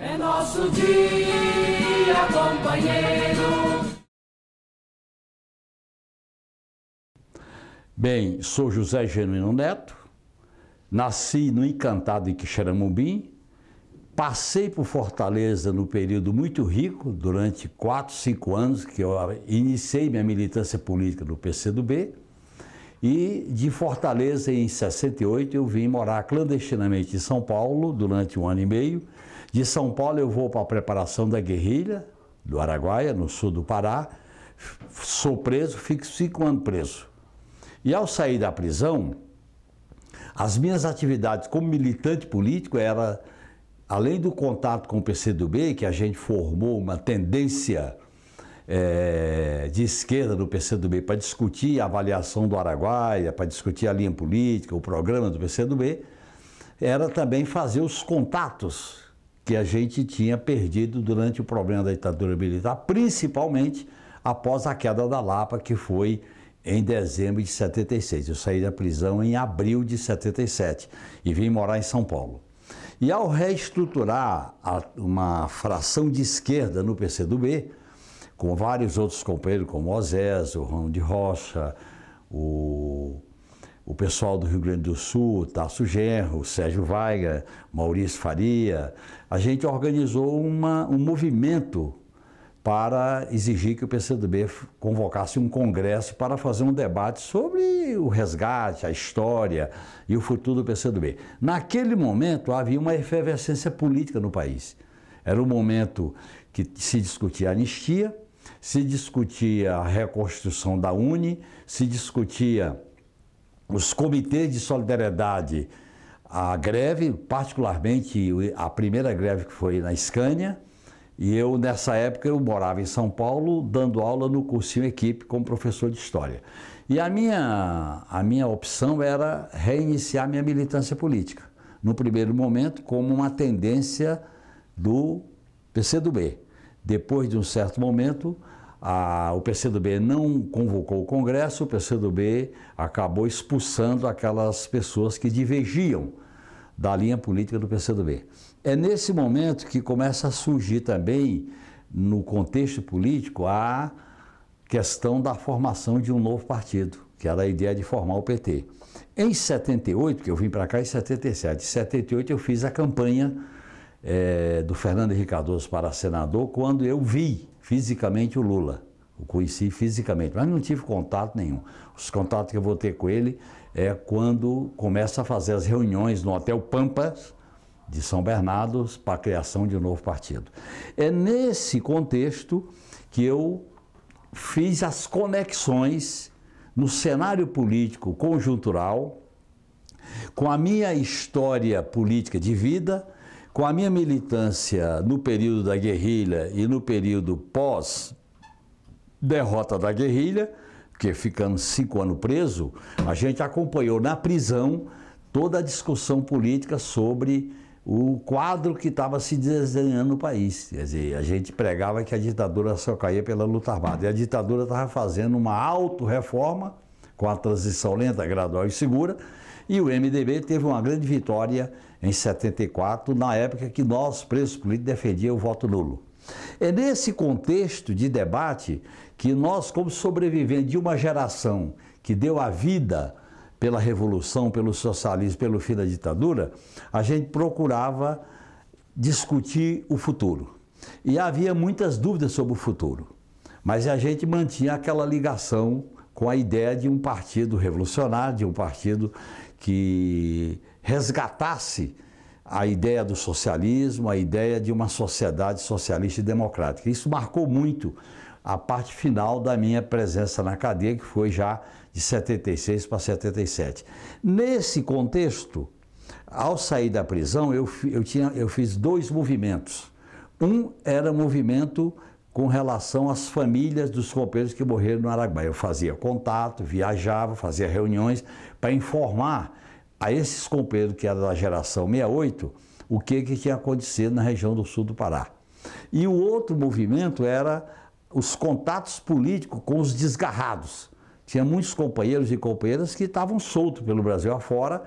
É nosso dia, companheiro. Bem, sou José Genuíno Neto, nasci no encantado Quixeramobim, passei por Fortaleza no período muito rico, durante 4, 5 anos, que eu iniciei minha militância política no PCdoB, e de Fortaleza, em 68, eu vim morar clandestinamente em São Paulo durante 1 ano e meio. De São Paulo eu vou para a preparação da guerrilha do Araguaia, no sul do Pará, sou preso, fico 5 anos preso. E ao sair da prisão, as minhas atividades como militante político era, além do contato com o PCdoB, que a gente formou uma tendência de esquerda do PCdoB para discutir a avaliação do Araguaia, para discutir a linha política, o programa do PCdoB, era também fazer os contatos que a gente tinha perdido durante o problema da ditadura militar, principalmente após a queda da Lapa, que foi em dezembro de 76. Eu saí da prisão em abril de 77 e vim morar em São Paulo. E ao reestruturar uma fração de esquerda no PCdoB, com vários outros companheiros, como Osés, o Rão de Rocha, o pessoal do Rio Grande do Sul, Tasso Genro, Sérgio Veiga, Maurício Faria, a gente organizou um movimento para exigir que o PCdoB convocasse um congresso para fazer um debate sobre o resgate, a história e o futuro do PCdoB. Naquele momento havia uma efervescência política no país. Era um momento que se discutia a anistia, se discutia a reconstrução da UNE, se discutia os comitês de solidariedade, a greve, particularmente a primeira greve que foi na Scania. E eu, nessa época, eu morava em São Paulo, dando aula no cursinho Equipe como professor de História. E a minha opção era reiniciar minha militância política. No primeiro momento, como uma tendência do PCdoB. Depois de um certo momento, o PCdoB não convocou o Congresso, o PCdoB acabou expulsando aquelas pessoas que divergiam da linha política do PCdoB. É nesse momento que começa a surgir também, no contexto político, a questão da formação de um novo partido, que era a ideia de formar o PT. Em 78, que eu vim para cá em 77, em 78 eu fiz a campanha do Fernando Henrique Cardoso para senador, quando eu vi fisicamente o Lula. O conheci fisicamente, mas não tive contato nenhum. Os contatos que eu vou ter com ele é quando começa a fazer as reuniões no Hotel Pampas, de São Bernardo, para a criação de um novo partido. É nesse contexto que eu fiz as conexões no cenário político conjuntural, com a minha história política de vida, com a minha militância no período da guerrilha e no período pós-derrota da guerrilha, porque ficando 5 anos preso, a gente acompanhou na prisão toda a discussão política sobre o quadro que estava se desenhando no país. Quer dizer, a gente pregava que a ditadura só caía pela luta armada. E a ditadura estava fazendo uma auto-reforma, com a transição lenta, gradual e segura, e o MDB teve uma grande vitória em 74, na época que nós, presos políticos, defendíamos o voto nulo. É nesse contexto de debate que nós, como sobreviventes de uma geração que deu a vida pela revolução, pelo socialismo, pelo fim da ditadura, a gente procurava discutir o futuro. E havia muitas dúvidas sobre o futuro, mas a gente mantinha aquela ligação com a ideia de um partido revolucionário, de um partido que resgatasse a ideia do socialismo, a ideia de uma sociedade socialista e democrática. Isso marcou muito a parte final da minha presença na cadeia, que foi já de 76 para 77. Nesse contexto, ao sair da prisão, eu fiz 2 movimentos. Um era movimento com relação às famílias dos companheiros que morreram no Araguaia. Eu fazia contato, viajava, fazia reuniões para informar a esses companheiros que eram da geração 68 o que tinha acontecido na região do sul do Pará. E o outro movimento era os contatos políticos com os desgarrados. Tinha muitos companheiros e companheiras que estavam soltos pelo Brasil afora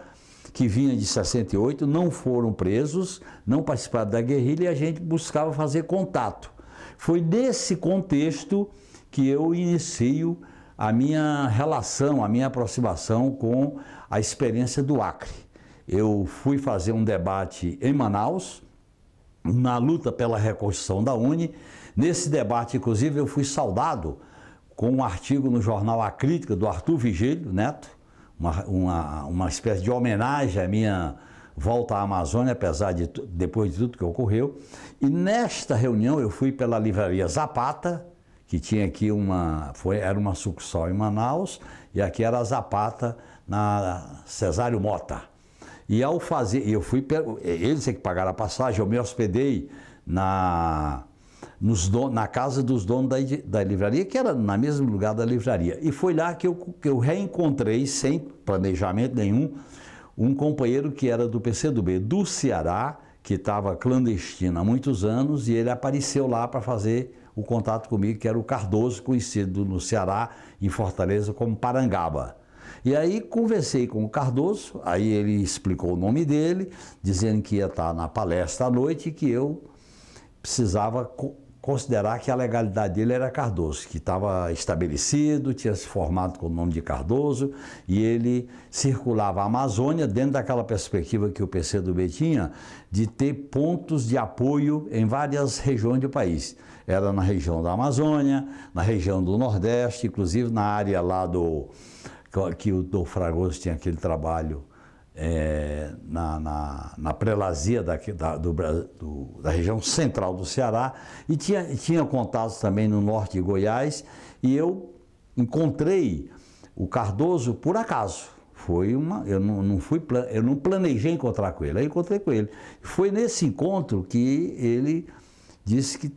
que vinha de 68, não foram presos, não participaram da guerrilha e a gente buscava fazer contato. Foi nesse contexto que eu inicio a minha relação, a minha aproximação com a experiência do Acre. Eu fui fazer um debate em Manaus, na luta pela reconstrução da UNE. Nesse debate, inclusive, eu fui saudado com um artigo no jornal A Crítica, do Arthur Vigílio Neto, uma espécie de homenagem à minha volta à Amazônia, apesar de depois de tudo que ocorreu. E nesta reunião eu fui pela livraria Zapata, que tinha aqui era uma sucursal em Manaus, e aqui era a Zapata, na Cesário Mota. E ao fazer, eles é que pagaram a passagem, eu me hospedei na casa dos donos da livraria, que era no mesmo lugar da livraria. E foi lá que eu reencontrei, sem planejamento nenhum, um companheiro que era do PCdoB, do Ceará, que estava clandestino há muitos anos, e ele apareceu lá para fazer o contato comigo, que era o Cardoso, conhecido no Ceará, em Fortaleza, como Parangaba. E aí conversei com o Cardoso, aí ele explicou o nome dele, dizendo que ia estar na palestra à noite e que eu precisava considerar que a legalidade dele era Cardoso, que estava estabelecido, tinha se formado com o nome de Cardoso, e ele circulava a Amazônia dentro daquela perspectiva que o PCdoB tinha, de ter pontos de apoio em várias regiões do país. Era na região da Amazônia, na região do Nordeste, inclusive na área lá que o Dom Fragoso tinha aquele trabalho na prelazia da região central do Ceará, e tinha contatos também no norte de Goiás, e eu encontrei o Cardoso por acaso. Eu não planejei encontrar com ele, aí encontrei com ele. Foi nesse encontro que ele disse que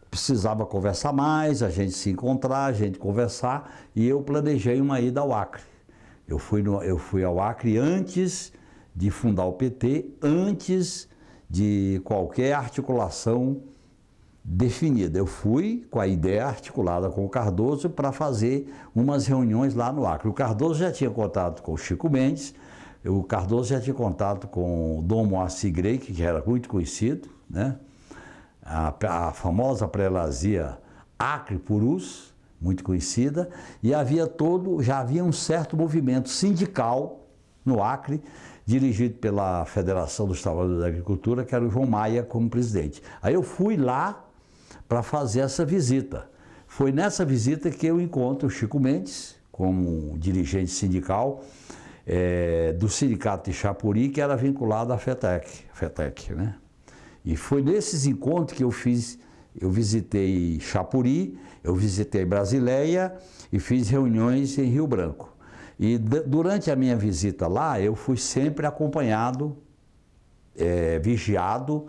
precisava conversar mais, a gente se encontrar, a gente conversar, e eu planejei uma ida ao Acre. Eu fui ao Acre antes de fundar o PT, antes de qualquer articulação definida. Eu fui com a ideia articulada com o Cardoso para fazer umas reuniões lá no Acre. O Cardoso já tinha contato com o Chico Mendes, o Cardoso já tinha contato com o Dom Moacir Grey, que era muito conhecido, né? A famosa prelazia Acre-Purus, muito conhecida, e já havia um certo movimento sindical no Acre, dirigido pela Federação dos Trabalhadores da Agricultura, que era o João Maia como presidente. Aí eu fui lá para fazer essa visita. Foi nessa visita que eu encontro o Chico Mendes, como dirigente sindical do Sindicato de Chapuri, que era vinculado à FETEC, né? E foi nesses encontros que eu visitei Chapuri, eu visitei Brasileia e fiz reuniões em Rio Branco. E durante a minha visita lá, eu fui sempre acompanhado, vigiado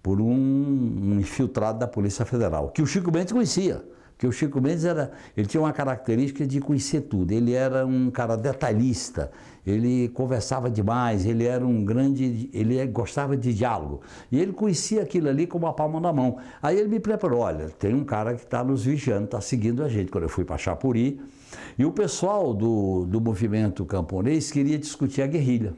por um infiltrado da Polícia Federal, que o Chico Mendes conhecia. Porque o Chico Mendes ele tinha uma característica de conhecer tudo, ele era um cara detalhista, ele conversava demais, ele gostava de diálogo, e ele conhecia aquilo ali como a palma da mão. Aí ele me preparou, olha, tem um cara que está nos vigiando, está seguindo a gente. Quando eu fui para Chapuri, e o pessoal do movimento camponês queria discutir a guerrilha.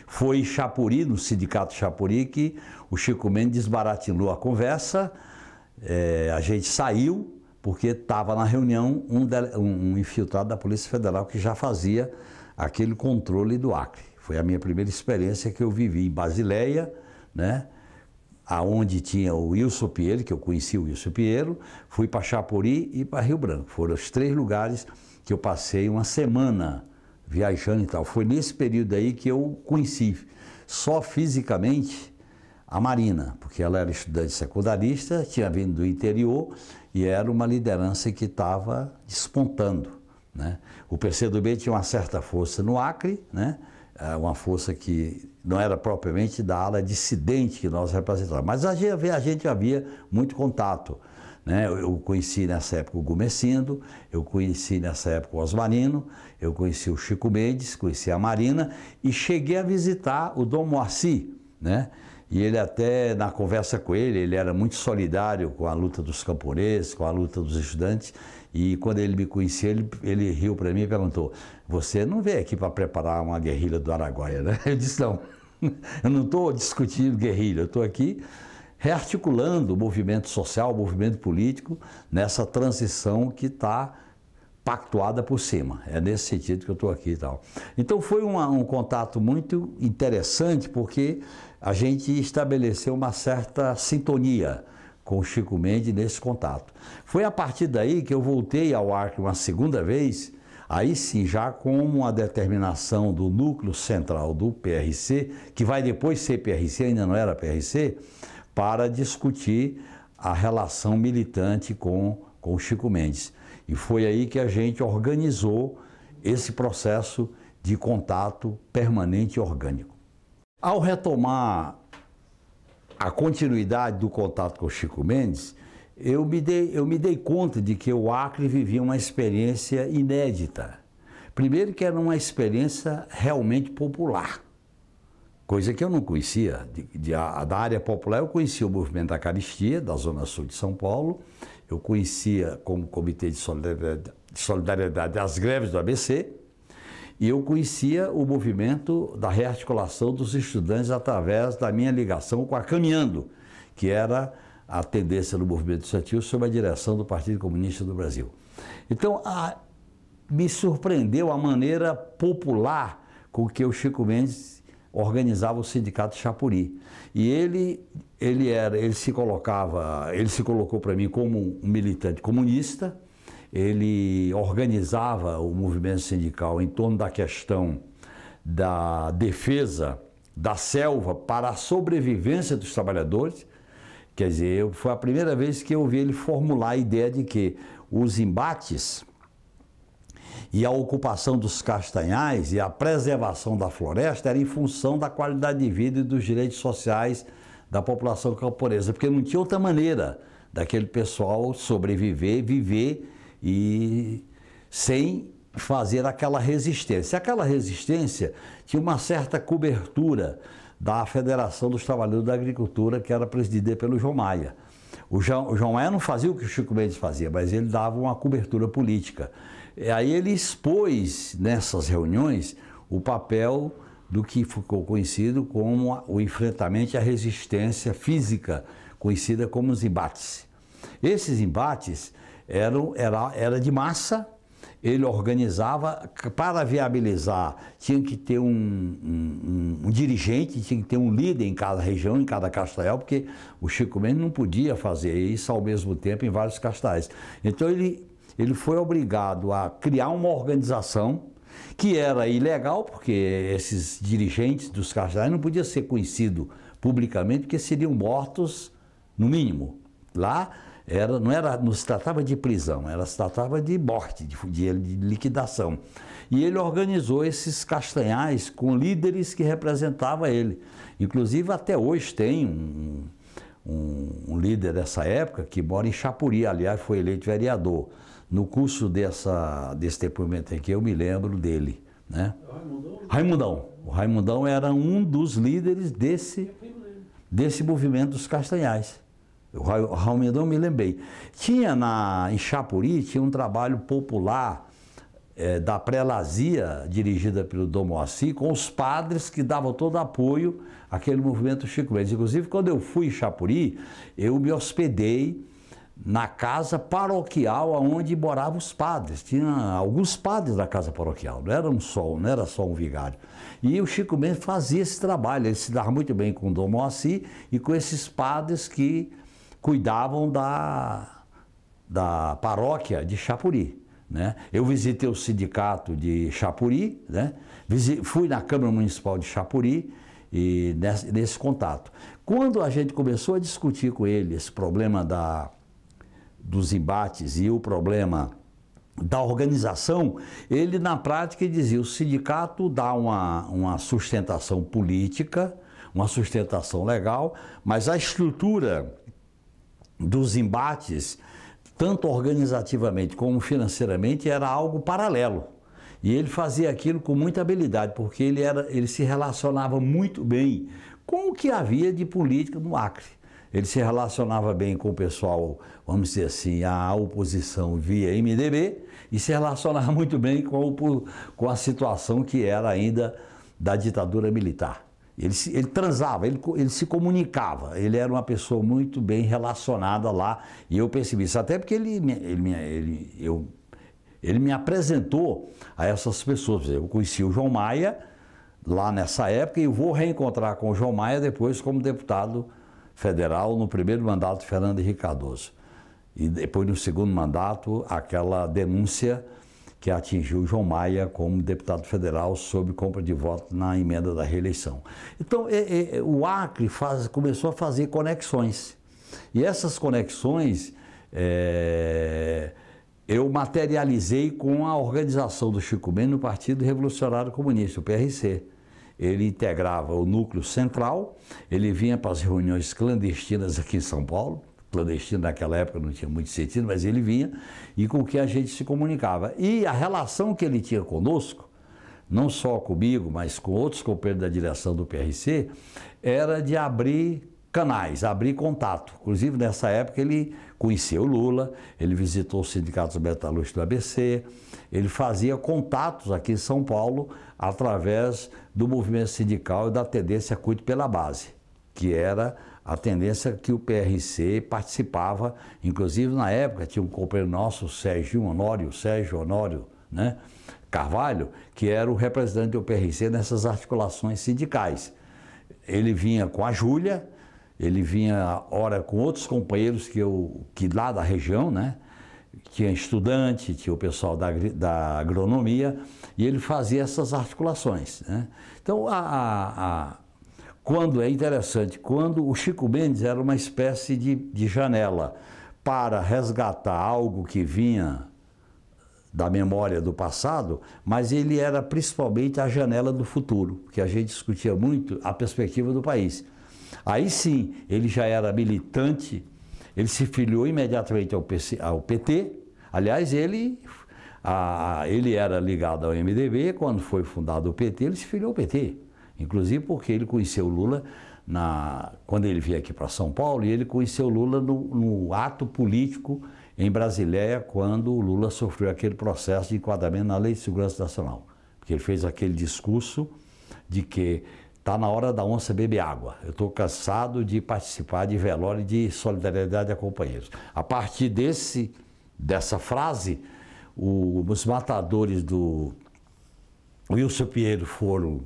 Foi em Chapuri, no Sindicato Chapuri, que o Chico Mendes desbaratinou a conversa. A gente saiu porque estava na reunião um infiltrado da Polícia Federal que já fazia aquele controle do Acre. Foi a minha primeira experiência que eu vivi em Basileia, né? Aonde tinha o Wilson Pinheiro, que eu conheci o Wilson Pinheiro, fui para Chapuri e para Rio Branco. Foram os 3 lugares que eu passei uma semana viajando e tal. Foi nesse período aí que eu conheci só fisicamente a Marina, porque ela era estudante secundarista, tinha vindo do interior e era uma liderança que estava despontando, né? O PCdoB tinha uma certa força no Acre, né? Uma força que não era propriamente da ala dissidente que nós representávamos, mas a gente havia muito contato, né? Eu conheci nessa época o Gumecindo, eu conheci nessa época o Osmarino, eu conheci o Chico Mendes, conheci a Marina e cheguei a visitar o Dom Moacir, né? E ele até, na conversa com ele era muito solidário com a luta dos camponeses, com a luta dos estudantes. E quando ele me conhecia, ele riu para mim e perguntou: você não veio aqui para preparar uma guerrilha do Araguaia, né? Eu disse: não, eu não estou discutindo guerrilha, eu estou aqui rearticulando o movimento social, o movimento político, nessa transição que está pactuada por cima. É nesse sentido que eu estou aqui e tal. Então foi um contato muito interessante, porque a gente estabeleceu uma certa sintonia com o Chico Mendes nesse contato. Foi a partir daí que eu voltei ao Acre uma segunda vez, aí sim já com uma determinação do núcleo central do PRC, que vai depois ser PRC, ainda não era PRC, para discutir a relação militante com o Chico Mendes. E foi aí que a gente organizou esse processo de contato permanente e orgânico. Ao retomar a continuidade do contato com o Chico Mendes, eu me dei conta de que o Acre vivia uma experiência inédita. Primeiro que era uma experiência realmente popular, coisa que eu não conhecia. Da área popular eu conhecia o movimento da Caristia, da Zona Sul de São Paulo, eu conhecia como Comitê de Solidariedade as greves do ABC, e eu conhecia o movimento da rearticulação dos estudantes através da minha ligação com a Caminhando, que era a tendência do movimento estudantil sob a direção do Partido Comunista do Brasil. Então, me surpreendeu a maneira popular com que o Chico Mendes organizava o Sindicato Chapuri. E ele se colocou para mim como um militante comunista. Ele organizava o movimento sindical em torno da questão da defesa da selva para a sobrevivência dos trabalhadores. Quer dizer, foi a primeira vez que eu vi ele formular a ideia de que os embates e a ocupação dos castanhais e a preservação da floresta era em função da qualidade de vida e dos direitos sociais da população camponesa, porque não tinha outra maneira daquele pessoal sobreviver, viver e sem fazer aquela resistência. Aquela resistência tinha uma certa cobertura da Federação dos Trabalhadores da Agricultura, que era presidida pelo João Maia. O João Maia não fazia o que o Chico Mendes fazia, mas ele dava uma cobertura política. E aí ele expôs nessas reuniões o papel do que ficou conhecido como o enfrentamento e a resistência física, conhecida como os embates. Esses embates era de massa. Ele organizava, para viabilizar, tinha que ter um dirigente, tinha que ter um líder em cada região, em cada castanhal, porque o Chico Mendes não podia fazer isso ao mesmo tempo em vários castais. Então ele foi obrigado a criar uma organização que era ilegal, porque esses dirigentes dos castais não podiam ser conhecidos publicamente, porque seriam mortos no mínimo. Lá não se tratava de prisão, se tratava de morte, de liquidação. E ele organizou esses castanhais com líderes que representavam ele. Inclusive, até hoje tem um líder dessa época que mora em Chapuri, aliás, foi eleito vereador. No curso desse depoimento aqui, eu me lembro dele, né? Raimundão. O Raimundão era um dos líderes desse movimento dos castanhais. O Raimundão, me lembrei. Em Chapuri, tinha um trabalho popular da prelazia, dirigida pelo Dom Moacir, com os padres que davam todo apoio àquele movimento Chico Mendes. Inclusive, quando eu fui em Chapuri, eu me hospedei na casa paroquial onde moravam os padres. Tinha alguns padres da casa paroquial, não era só um vigário. E o Chico Mendes fazia esse trabalho, ele se dava muito bem com o Dom Moacir e com esses padres que cuidavam da paróquia de Chapuri, né? Eu visitei o sindicato de Chapuri, né? Fui na Câmara Municipal de Chapuri e nesse contato. Quando a gente começou a discutir com ele esse problema dos embates e o problema da organização, ele na prática dizia: o sindicato dá uma sustentação política, uma sustentação legal, mas a estrutura dos embates, tanto organizativamente como financeiramente, era algo paralelo. E ele fazia aquilo com muita habilidade, porque ele se relacionava muito bem com o que havia de política no Acre. Ele se relacionava bem com o pessoal, vamos dizer assim, a oposição via MDB, e se relacionava muito bem com a situação que era ainda da ditadura militar. Ele transava, ele se comunicava, ele era uma pessoa muito bem relacionada lá, e eu percebi isso, até porque ele me apresentou a essas pessoas. Eu conheci o João Maia lá nessa época, e eu vou reencontrar com o João Maia depois como deputado federal no primeiro mandato de Fernando Henrique Cardoso. E depois, no segundo mandato, aquela denúncia que atingiu o João Maia como deputado federal sobre compra de voto na emenda da reeleição. Então, o Acre começou a fazer conexões. E essas conexões eu materializei com a organização do Chico Mendes no Partido Revolucionário Comunista, o PRC. Ele integrava o núcleo central, ele vinha para as reuniões clandestinas aqui em São Paulo. Clandestino naquela época não tinha muito sentido, mas ele vinha, e com que a gente se comunicava. E a relação que ele tinha conosco, não só comigo, mas com outros companheiros da direção do PRC, era de abrir canais, abrir contato. Inclusive, nessa época, ele conhecia o Lula, ele visitou os sindicatos metalúrgicos do ABC, ele fazia contatos aqui em São Paulo através do movimento sindical e da tendência Cuide pela Base, que era a tendência que o PRC participava. Inclusive, na época, tinha um companheiro nosso, Sérgio Honório, né, Carvalho, que era o representante do PRC nessas articulações sindicais. Ele vinha com a Júlia, ele vinha, ora, com outros companheiros que lá da região, né, tinha estudante, tinha o pessoal da agronomia, e ele fazia essas articulações, né. Então, quando é interessante, quando o Chico Mendes era uma espécie de janela para resgatar algo que vinha da memória do passado, mas ele era principalmente a janela do futuro, porque a gente discutia muito a perspectiva do país. Aí sim, ele já era militante, ele se filiou imediatamente ao PT, aliás, ele era ligado ao MDB, quando foi fundado o PT, ele se filiou ao PT. Inclusive porque ele conheceu o Lula quando ele veio aqui para São Paulo, e ele conheceu o Lula no ato político em Brasileia, quando o Lula sofreu aquele processo de enquadramento na Lei de Segurança Nacional. Porque ele fez aquele discurso de que está na hora da onça beber água. Eu estou cansado de participar de velório de solidariedade a companheiros. A partir dessa frase, os matadores do Wilson Pinheiro foram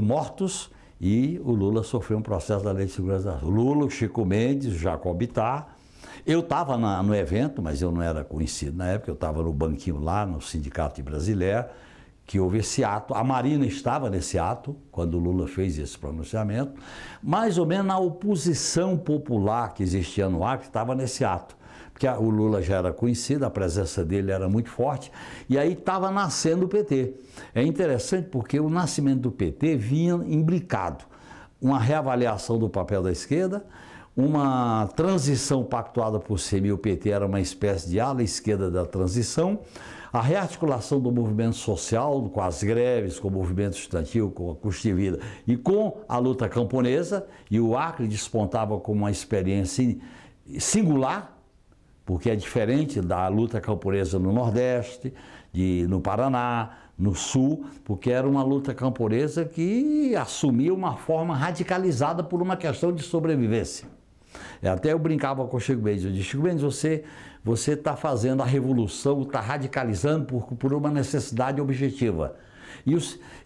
mortos, e o Lula sofreu um processo da Lei de Segurança Nacional. O Lula, o Chico Mendes, o Jacob Bittar. Eu estava no evento, mas eu não era conhecido na época, eu estava no banquinho lá, no Sindicato de Brasileia, que houve esse ato. A Marina estava nesse ato, quando o Lula fez esse pronunciamento. Mais ou menos a oposição popular que existia no Acre estava nesse ato, porque o Lula já era conhecido, a presença dele era muito forte, e aí estava nascendo o PT. É interessante porque o nascimento do PT vinha imbricado uma reavaliação do papel da esquerda, uma transição pactuada por CEMI, o PT era uma espécie de ala esquerda da transição, a rearticulação do movimento social, com as greves, com o movimento estudantil, com a custo de vida e com a luta camponesa, e o Acre despontava como uma experiência singular, porque é diferente da luta camponesa no Nordeste, no Paraná, no Sul, porque era uma luta camponesa que assumia uma forma radicalizada por uma questão de sobrevivência. Até eu brincava com o Chico Mendes, eu disse: Chico Mendes, você está fazendo a revolução, está radicalizando por uma necessidade objetiva. E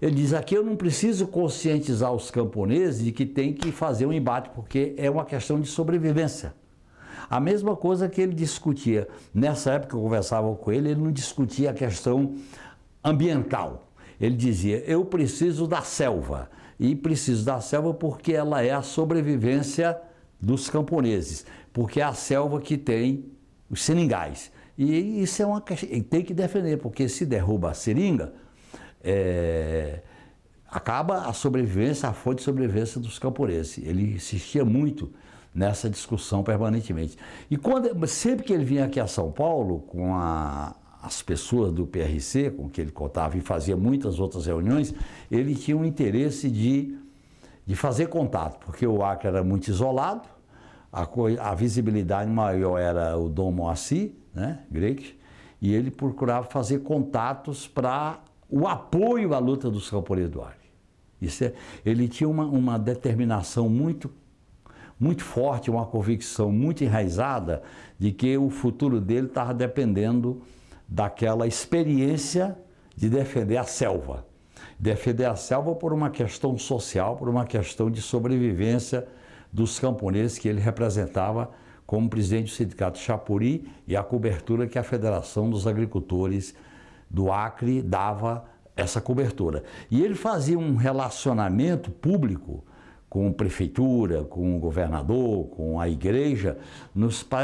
ele diz: aqui eu não preciso conscientizar os camponeses de que tem que fazer um embate, porque é uma questão de sobrevivência. A mesma coisa que ele discutia. Nessa época que eu conversava com ele não discutia a questão ambiental. Ele dizia: eu preciso da selva. E preciso da selva porque ela é a sobrevivência dos camponeses. Porque é a selva que tem os seringais. E isso é uma questão, tem que defender, porque se derruba a seringa, acaba a sobrevivência, a fonte de sobrevivência dos camponeses. Ele insistia muito nessa discussão permanentemente. E sempre que ele vinha aqui a São Paulo, com as pessoas do PRC, com que ele contava e fazia muitas outras reuniões, ele tinha um interesse de de fazer contato, porque o Acre era muito isolado, a visibilidade maior era o Dom Moacir, né, Greque, e ele procurava fazer contatos para o apoio à luta dos camponeses do Acre. Ele tinha uma determinação muito forte, uma convicção muito enraizada de que o futuro dele estava dependendo daquela experiência de defender a selva. Defender a selva por uma questão social, por uma questão de sobrevivência dos camponeses que ele representava como presidente do Sindicato Chapuri e a cobertura que a Federação dos Agricultores do Acre dava essa cobertura. E ele fazia um relacionamento público com a prefeitura, com o governador, com a igreja,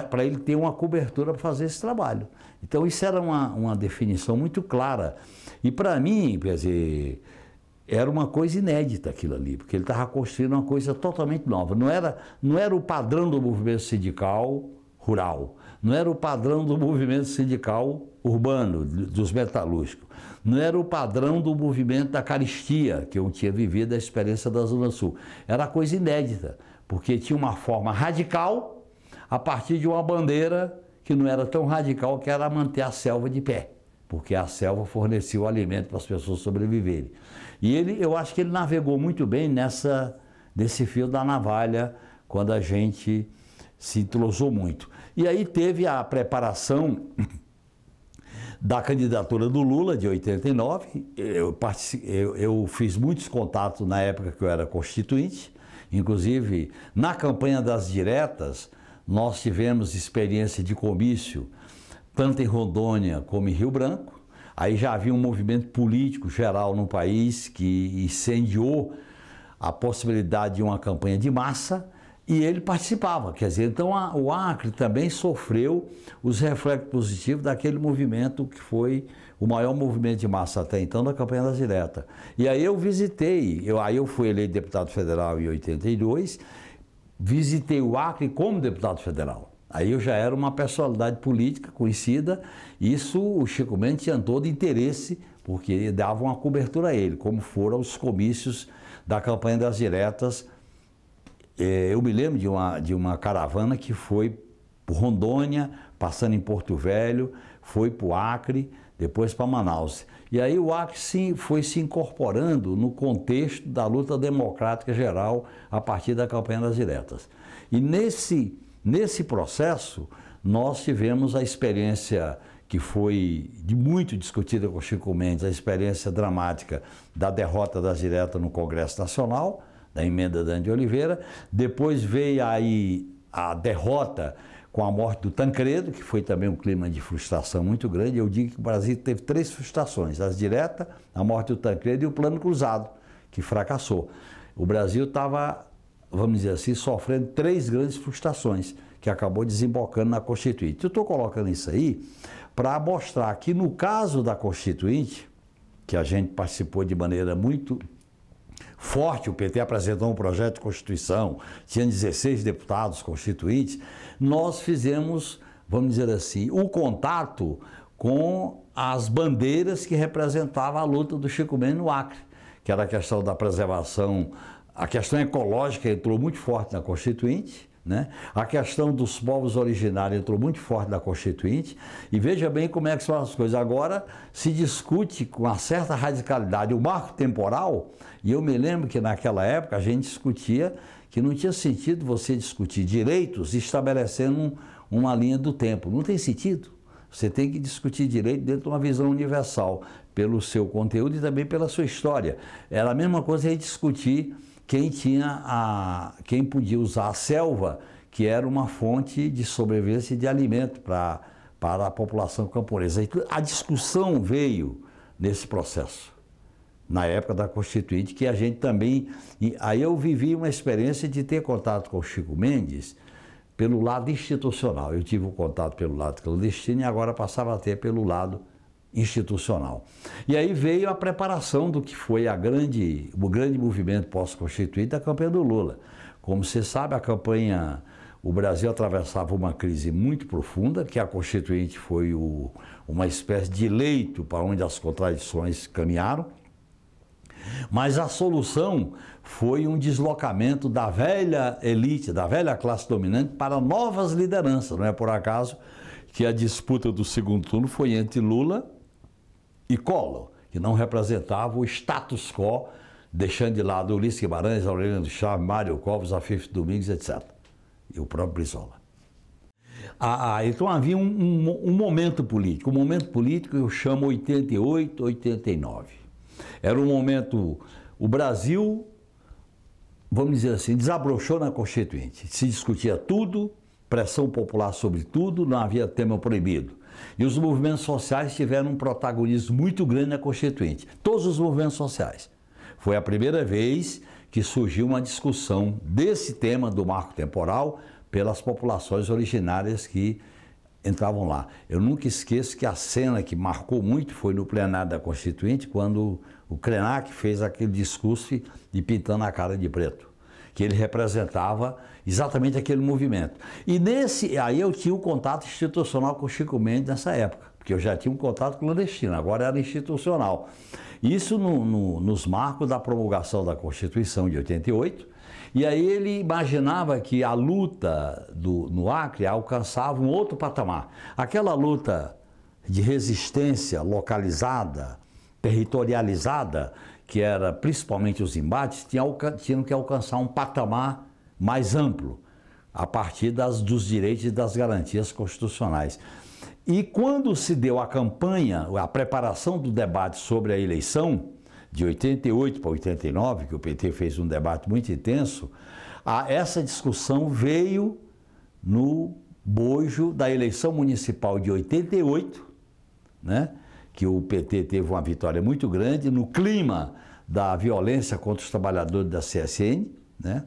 para ele ter uma cobertura para fazer esse trabalho. Então isso era uma definição muito clara. E para mim, quer dizer, era uma coisa inédita aquilo ali, porque ele estava construindo uma coisa totalmente nova. Não era o padrão do movimento sindical rural, não era o padrão do movimento sindical urbano, dos metalúrgicos, não era o padrão do movimento da caristia, que eu tinha vivido a experiência da Zona Sul. Era coisa inédita, porque tinha uma forma radical a partir de uma bandeira que não era tão radical, que era manter a selva de pé, porque a selva fornecia o alimento para as pessoas sobreviverem. E eu acho que ele navegou muito bem nesse fio da navalha, quando a gente se entrosou muito. E aí teve a preparação da candidatura do Lula, de 89, eu fiz muitos contatos na época que eu era constituinte, inclusive na campanha das diretas, nós tivemos experiência de comício, tanto em Rondônia como em Rio Branco. Aí já havia um movimento político geral no país que incendiou a possibilidade de uma campanha de massa, e ele participava, quer dizer, então o Acre também sofreu os reflexos positivos daquele movimento que foi o maior movimento de massa até então da campanha das diretas. E aí eu visitei, aí eu fui eleito deputado federal em 82, visitei o Acre como deputado federal. Aí eu já era uma personalidade política conhecida, isso o Chico Mendes tinha todo interesse, porque dava uma cobertura a ele, como foram os comícios da campanha das diretas. Eu me lembro de uma caravana que foi por Rondônia, passando em Porto Velho, foi para o Acre, depois para Manaus. E aí o Acre foi se incorporando no contexto da luta democrática geral a partir da campanha das diretas. E nesse processo nós tivemos a experiência que foi muito discutida com o Chico Mendes, a experiência dramática da derrota das diretas no Congresso Nacional, da emenda da de Oliveira. Depois veio aí a derrota com a morte do Tancredo, que foi também um clima de frustração muito grande. Eu digo que o Brasil teve 3 frustrações: as diretas, a morte do Tancredo e o Plano Cruzado, que fracassou. O Brasil estava, vamos dizer assim, sofrendo 3 grandes frustrações, que acabou desembocando na Constituinte. Eu estou colocando isso aí para mostrar que no caso da Constituinte, que a gente participou de maneira muito forte, o PT apresentou um projeto de Constituição, tinha 16 deputados constituintes, nós fizemos, vamos dizer assim, o contato com as bandeiras que representavam a luta do Chico Mendes no Acre, que era a questão da preservação, a questão ecológica entrou muito forte na Constituinte, né? A questão dos povos originários entrou muito forte na Constituinte, e veja bem como é que são as coisas. Agora se discute com uma certa radicalidade o marco temporal, e eu me lembro que naquela época a gente discutia que não tinha sentido você discutir direitos estabelecendo uma linha do tempo. Não tem sentido. Você tem que discutir direito dentro de uma visão universal, pelo seu conteúdo e também pela sua história. Era a mesma coisa a gente discutir quem podia usar a selva, que era uma fonte de sobrevivência e de alimento para a população camponesa. A discussão veio nesse processo, na época da Constituinte, que a gente também... Aí eu vivi uma experiência de ter contato com o Chico Mendes pelo lado institucional. Eu tive o contato pelo lado clandestino e agora passava a ter pelo lado institucional. E aí veio a preparação do que foi o grande movimento pós-constituinte da campanha do Lula. Como você sabe, o Brasil atravessava uma crise muito profunda, que a Constituinte foi uma espécie de leito para onde as contradições caminharam. Mas a solução foi um deslocamento da velha elite, da velha classe dominante para novas lideranças. Não é por acaso que a disputa do segundo turno foi entre Lula e Collor, que não representava o status quo, deixando de lado Ulisses Guimarães, Aureliano Chaves, Mário Covas, Afif Domingues, etc. E o próprio Brizola. Então havia um momento político. O momento político eu chamo 88, 89. Era um momento, o Brasil, vamos dizer assim, desabrochou na Constituinte. Se discutia tudo, pressão popular sobre tudo, não havia tema proibido. E os movimentos sociais tiveram um protagonismo muito grande na Constituinte. Todos os movimentos sociais. Foi a primeira vez que surgiu uma discussão desse tema do marco temporal pelas populações originárias que entravam lá. Eu nunca esqueço que a cena que marcou muito foi no plenário da Constituinte, quando o Krenak fez aquele discurso de pintando a cara de preto, que ele representava exatamente aquele movimento. E aí eu tinha um contato institucional com o Chico Mendes nessa época, porque eu já tinha um contato clandestino, agora era institucional. Isso nos marcos da promulgação da Constituição de 88, e aí ele imaginava que a luta no Acre alcançava um outro patamar. Aquela luta de resistência localizada, territorializada, que era principalmente os embates, tinham que alcançar um patamar mais amplo, a partir dos direitos e das garantias constitucionais. E quando se deu a campanha, a preparação do debate sobre a eleição, de 88 para 89, que o PT fez um debate muito intenso, essa discussão veio no bojo da eleição municipal de 88, né, que o PT teve uma vitória muito grande, no clima da violência contra os trabalhadores da CSN, né,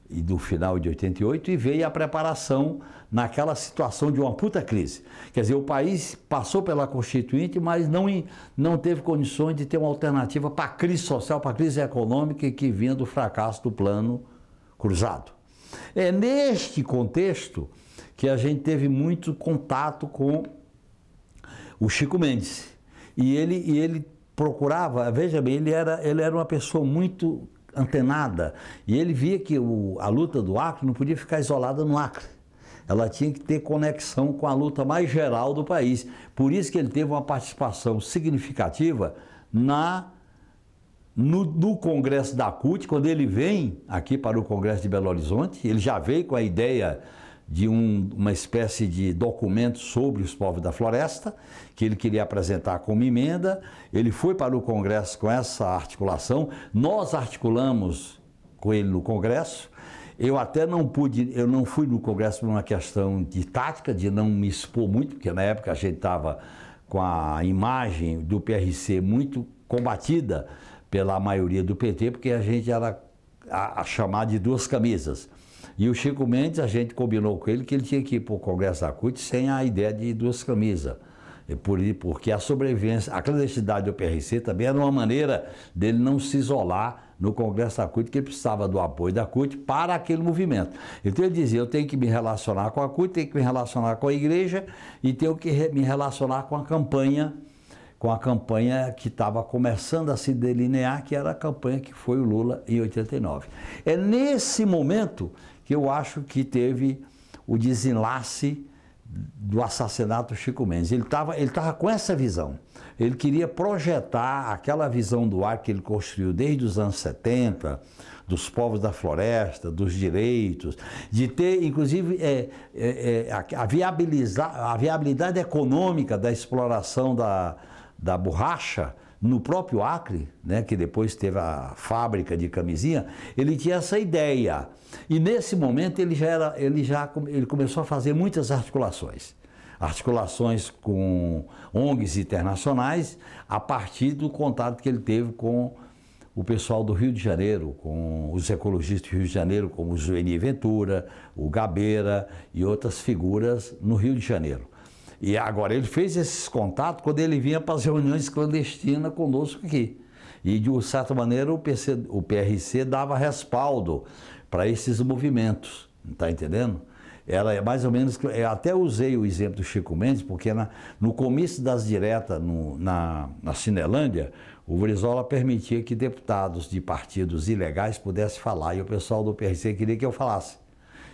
e do final de 88, e veio a preparação naquela situação de uma puta crise. Quer dizer, o país passou pela Constituinte, mas não teve condições de ter uma alternativa para a crise social, para a crise econômica que vinha do fracasso do Plano Cruzado. É neste contexto que a gente teve muito contato com o Chico Mendes. E ele procurava, veja bem, ele era uma pessoa muito antenada, e ele via que a luta do Acre não podia ficar isolada no Acre. Ela tinha que ter conexão com a luta mais geral do país. Por isso que ele teve uma participação significativa no Congresso da CUT. Quando ele vem aqui para o Congresso de Belo Horizonte, ele já veio com a ideia de uma espécie de documento sobre os povos da floresta, que ele queria apresentar como emenda. Ele foi para o Congresso com essa articulação, nós articulamos com ele no Congresso. Eu até não fui no Congresso por uma questão de tática, de não me expor muito, porque na época a gente estava com a imagem do PRC muito combatida pela maioria do PT, porque a gente era a chamar de duas camisas. E o Chico Mendes, a gente combinou com ele que ele tinha que ir para o Congresso da CUT sem a ideia de duas camisas. Porque a sobrevivência, a clandestinidade do PRC também era uma maneira dele não se isolar no Congresso da CUT, que ele precisava do apoio da CUT para aquele movimento. Então ele dizia, eu tenho que me relacionar com a CUT, tenho que me relacionar com a igreja e tenho que me relacionar com a campanha que estava começando a se delinear, que era a campanha que foi o Lula em 89. É nesse momento que eu acho que teve o desenlace do assassinato do Chico Mendes. Ele estava com essa visão. Ele queria projetar aquela visão do ar que ele construiu desde os anos 70, dos povos da floresta, dos direitos, de ter, inclusive, a viabilidade econômica da exploração da borracha no próprio Acre, né, que depois teve a fábrica de camisinha. Ele tinha essa ideia. E nesse momento ele começou a fazer muitas articulações com ONGs internacionais, a partir do contato que ele teve com o pessoal do Rio de Janeiro, com os ecologistas do Rio de Janeiro, como o Zueni Ventura, o Gabeira e outras figuras no Rio de Janeiro. E agora ele fez esses contatos quando ele vinha para as reuniões clandestinas conosco aqui. E de certa maneira o PRC dava respaldo para esses movimentos, está entendendo? Era mais ou menos, eu até usei o exemplo do Chico Mendes, porque no comício das diretas na Cinelândia, o Brizola permitia que deputados de partidos ilegais pudessem falar, e o pessoal do PRC queria que eu falasse.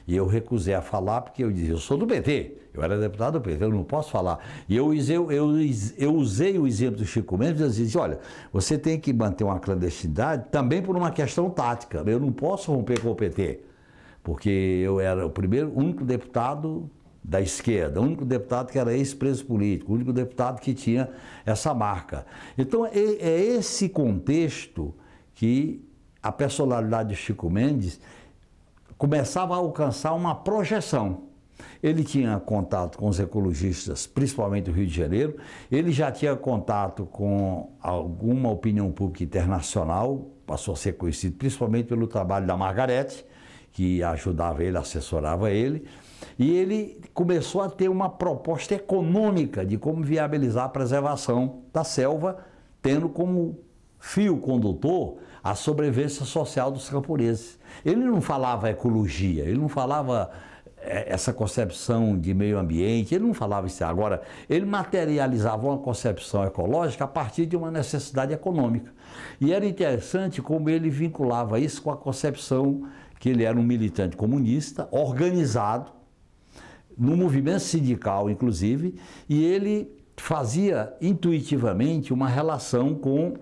E eu recusei a falar porque eu dizia, eu sou do PT, eu era deputado do PT, eu não posso falar. E eu usei o exemplo do Chico Mendes e disse, olha, você tem que manter uma clandestinidade também por uma questão tática. Eu não posso romper com o PT, porque eu era o único deputado da esquerda, o único deputado que era ex-preso político, o único deputado que tinha essa marca. Então é esse contexto que a personalidade de Chico Mendes começava a alcançar uma projeção. Ele tinha contato com os ecologistas, principalmente do Rio de Janeiro, ele já tinha contato com alguma opinião pública internacional, passou a ser conhecido principalmente pelo trabalho da Margarete, que ajudava ele, assessorava ele, e ele começou a ter uma proposta econômica de como viabilizar a preservação da selva, tendo como fio condutor a sobrevivência social dos camponeses. Ele não falava ecologia, ele não falava essa concepção de meio ambiente, ele não falava isso. Agora, ele materializava uma concepção ecológica a partir de uma necessidade econômica. E era interessante como ele vinculava isso com a concepção que ele era um militante comunista, organizado, no movimento sindical, inclusive, e ele fazia intuitivamente uma relação com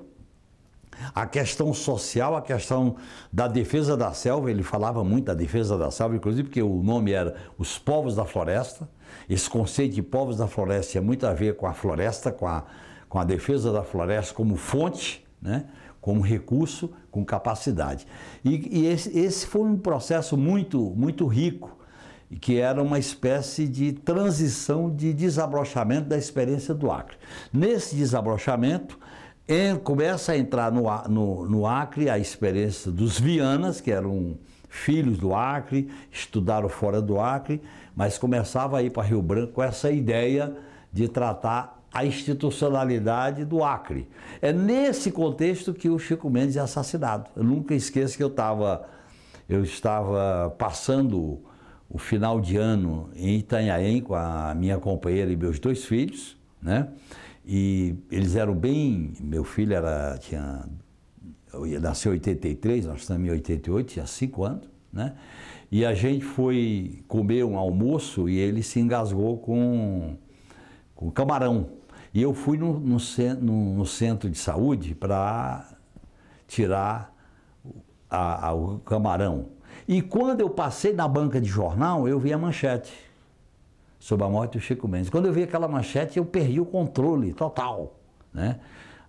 a questão social, a questão da defesa da selva. Ele falava muito da defesa da selva, inclusive porque o nome era Os Povos da Floresta. Esse conceito de povos da floresta tinha muito a ver com a floresta, com a defesa da floresta como fonte, né? Como recurso, com capacidade. E esse foi um processo muito rico, que era uma espécie de transição, de desabrochamento da experiência do Acre. Nesse desabrochamento, começa a entrar no Acre a experiência dos Vianas, que eram filhos do Acre, estudaram fora do Acre, mas começava a ir para Rio Branco com essa ideia de tratar a institucionalidade do Acre. É nesse contexto que o Chico Mendes é assassinado. Eu nunca esqueço que eu estava passando o final de ano em Itanhaém com a minha companheira e meus 2 filhos, né? E eles eram bem... Meu filho nasceu em 83, nós estamos em 88, tinha 5 anos, né? E a gente foi comer um almoço e ele se engasgou com camarão. E eu fui no centro de saúde para tirar o camarão. E quando eu passei na banca de jornal, eu vi a manchete sobre a morte do Chico Mendes. Quando eu vi aquela manchete, eu perdi o controle total, né?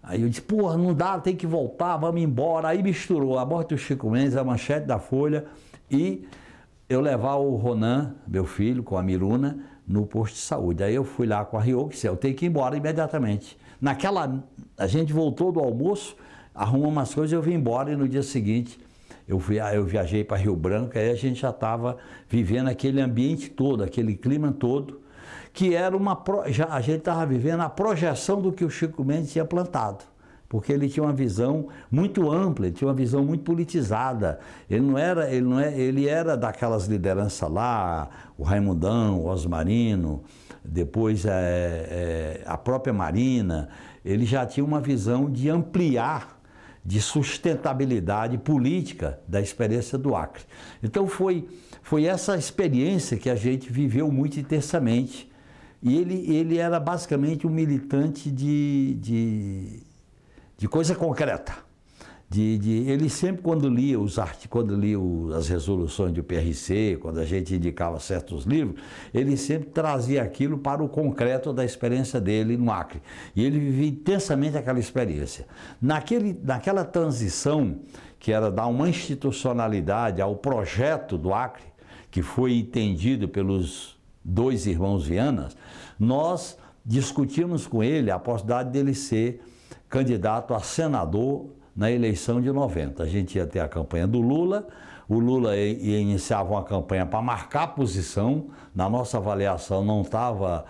Aí eu disse, porra, não dá, tem que voltar, vamos embora. Aí misturou a morte do Chico Mendes, a manchete da Folha, e eu levar o Ronan, meu filho, com a Miruna, no posto de saúde. Aí eu fui lá com a Rio, que disse, eu tenho que ir embora imediatamente. A gente voltou do almoço, arrumou umas coisas, eu vim embora, e no dia seguinte eu viajei para Rio Branco, aí a gente já estava vivendo aquele ambiente todo, aquele clima todo, que era a gente estava vivendo a projeção do que o Chico Mendes tinha plantado, porque ele tinha uma visão muito ampla, ele tinha uma visão muito politizada. Ele era daquelas lideranças lá, o Raimundão, o Osmarino, depois a própria Marina. Ele já tinha uma visão de ampliar, de sustentabilidade política da experiência do Acre. Então foi essa experiência que a gente viveu muito intensamente. E ele era basicamente um militante de coisa concreta. Ele sempre, quando lia as resoluções do PRC, quando a gente indicava certos livros, ele sempre trazia aquilo para o concreto da experiência dele no Acre. E ele vivia intensamente aquela experiência. Naquela transição, que era dar uma institucionalidade ao projeto do Acre, que foi entendido pelos 2 irmãos Vianas, nós discutimos com ele a possibilidade dele ser candidato a senador na eleição de 90. A gente ia ter a campanha do Lula, o Lula iniciava uma campanha para marcar posição. Na nossa avaliação não estava